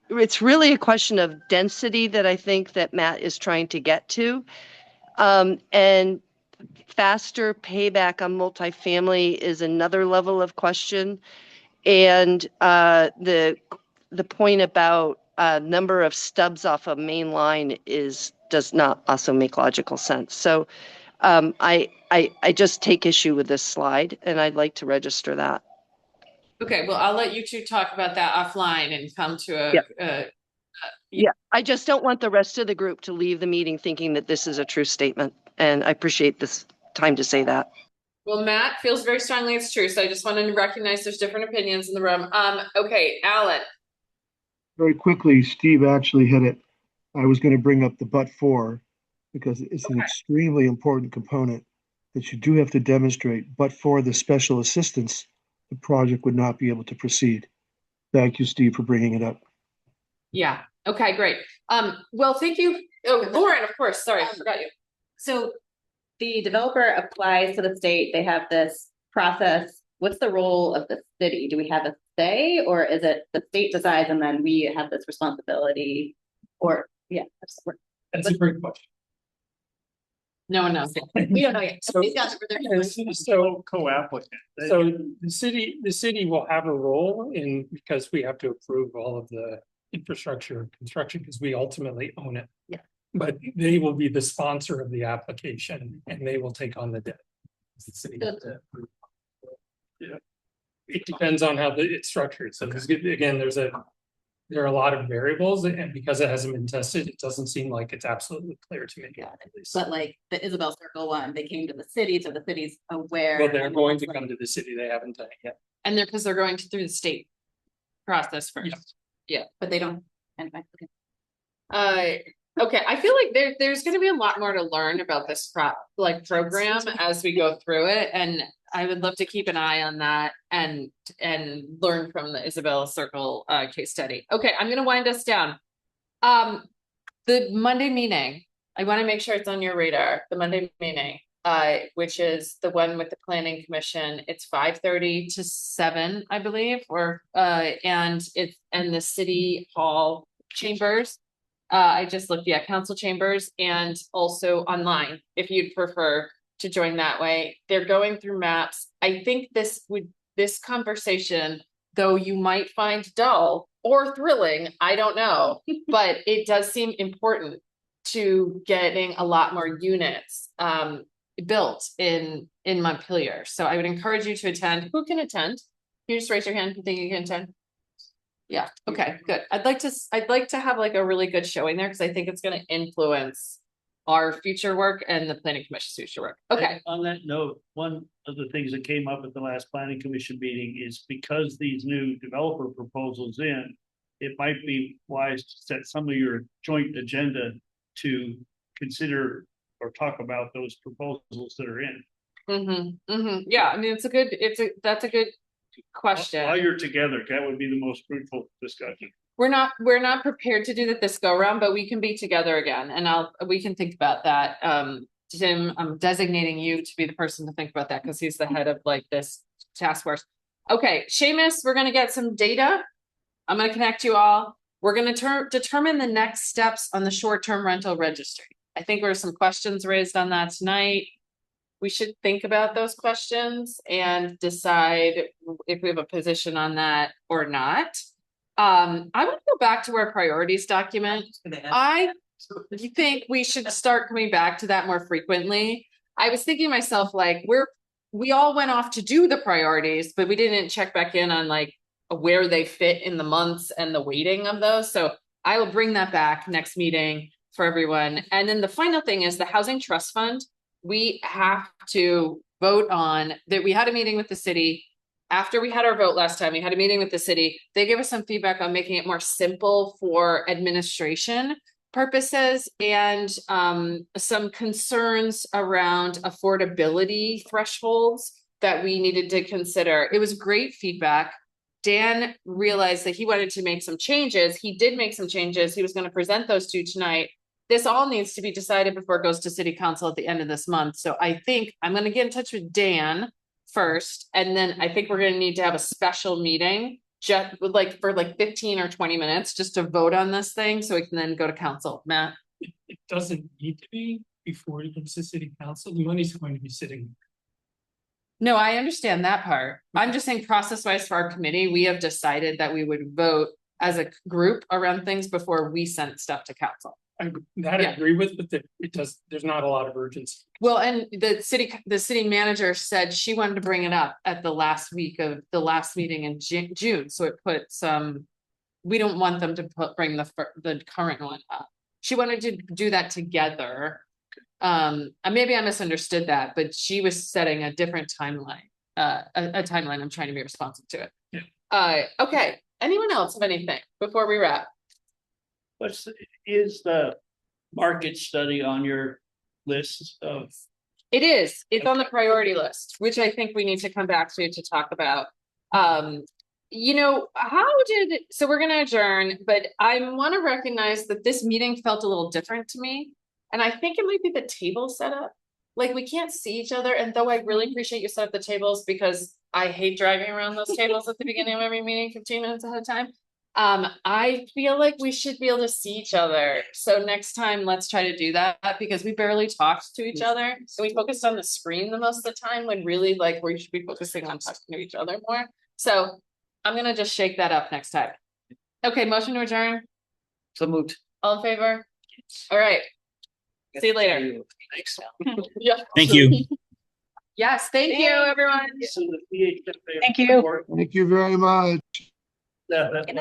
it's really a question of density that I think that Matt is trying to get to. And faster payback on multifamily is another level of question. And the point about number of stubs off a main line does not also make logical sense. So I just take issue with this slide, and I'd like to register that. Okay, well, I'll let you two talk about that offline and come to Yeah, I just don't want the rest of the group to leave the meeting thinking that this is a true statement. And I appreciate this time to say that. Well, Matt feels very strongly it's true, so I just wanted to recognize there's different opinions in the room. Okay, Alan. Very quickly, Steve actually hit it. I was going to bring up the but for, because it's an extremely important component that you do have to demonstrate, but for the special assistance, the project would not be able to proceed. Thank you, Steve, for bringing it up. Yeah, okay, great. Well, thank you. Oh, Lauren, of course, sorry, I forgot you. So the developer applies to the state, they have this process. What's the role of the city? Do we have a say, or is it the state decides and then we have this responsibility? Or, yeah. That's a great question. No one knows. We don't know yet. So- These guys are there. So Co-applicant. So the city will have a role in, because we have to approve all of the infrastructure construction, because we ultimately own it. Yeah. But they will be the sponsor of the application, and they will take on the debt. The city has to approve. Yeah. It depends on how it's structured. So because again, there are a lot of variables, and because it hasn't been tested, it doesn't seem like it's absolutely clear to me. But like the Isabel Circle one, they came to the city, so the city's aware. Well, they're going to come to the city. They haven't done it yet. And because they're going through the state process first. Yeah. But they don't. Anyway, Okay, I feel like there's going to be a lot more to learn about this program as we go through it, and I would love to keep an eye on that and learn from the Isabella Circle case study. Okay, I'm going to wind us down. The Monday meeting, I want to make sure it's on your radar. The Monday meeting, which is the one with the Planning Commission. It's 5:30 to 7, I believe, and it's in the City Hall chambers. I just looked, council chambers, and also online if you'd prefer to join that way. They're going through maps. I think this conversation, though you might find dull or thrilling, I don't know, but it does seem important to getting a lot more units built in Montpelier. So I would encourage you to attend. Who can attend? Can you just raise your hand if you think you can attend? Yeah, okay, good. I'd like to have like a really good showing there, because I think it's going to influence our future work and the Planning Commission's future work. Okay. On that note, one of the things that came up at the last Planning Commission meeting is because these new developer proposals in, it might be wise to set some of your joint agenda to consider or talk about those proposals that are in. Yeah, I mean, that's a good question. While you're together, that would be the most fruitful discussion. We're not prepared to do that this go around, but we can be together again, and we can think about that. Tim, I'm designating you to be the person to think about that, because he's the head of like this task force. Okay, Seamus, we're gonna get some data I'm gonna connect you all. We're gonna determine the next steps on the short-term rental registry. I think there were some questions raised on that tonight. We should think about those questions and decide if we have a position on that or not. I want to go back to our priorities document. I think we should start coming back to that more frequently. I was thinking to myself, like, we all went off to do the priorities, but we didn't check back in on like where they fit in the months and the weighting of those. So I will bring that back next meeting for everyone. And then the final thing is the Housing Trust Fund. We have to vote on that. We had a meeting with the city. After we had our vote last time, we had a meeting with the city. They gave us some feedback on making it more simple for administration purposes and some concerns around affordability thresholds that we needed to consider. It was great feedback. Dan realized that he wanted to make some changes. He did make some changes. He was going to present those to you tonight. This all needs to be decided before it goes to city council at the end of this month. So I think I'm going to get in touch with Dan first. And then I think we're going to need to have a special meeting just with for 15 or 20 minutes just to vote on this thing. So we can then go to council. Matt. It doesn't need to be before it comes to city council. The money's going to be sitting. No, I understand that part. I'm just saying process wise for our committee, we have decided that we would vote as a group around things before we sent stuff to council. I agree with, but there's not a lot of urgency. Well, and the city manager said she wanted to bring it up at the last week of the last meeting in June. So it put some, we don't want them to bring the current one up. She wanted to do that together. Maybe I misunderstood that, but she was setting a different timeline, a timeline. I'm trying to be responsive to it. Yeah. Okay. Anyone else have anything before we wrap? Is the market study on your list of? It is. It's on the priority list, which I think we need to come back to talk about. You know, so we're going to adjourn, but I want to recognize that this meeting felt a little different to me. And I think it might be the table setup. Like we can't see each other. And though I really appreciate you set up the tables because I hate driving around those tables at the beginning of every meeting 15 minutes ahead of time. I feel like we should be able to see each other. So next time, let's try to do that because we barely talked to each other. So we focused on the screen the most of the time when really we should be focusing on talking to each other more. So I'm going to just shake that up next time. Okay. Motion to adjourn. So moved. All in favor? All right. See you later. Thanks. Yeah. Thank you. Yes. Thank you, everyone. Thank you. Thank you very much. Yeah, that's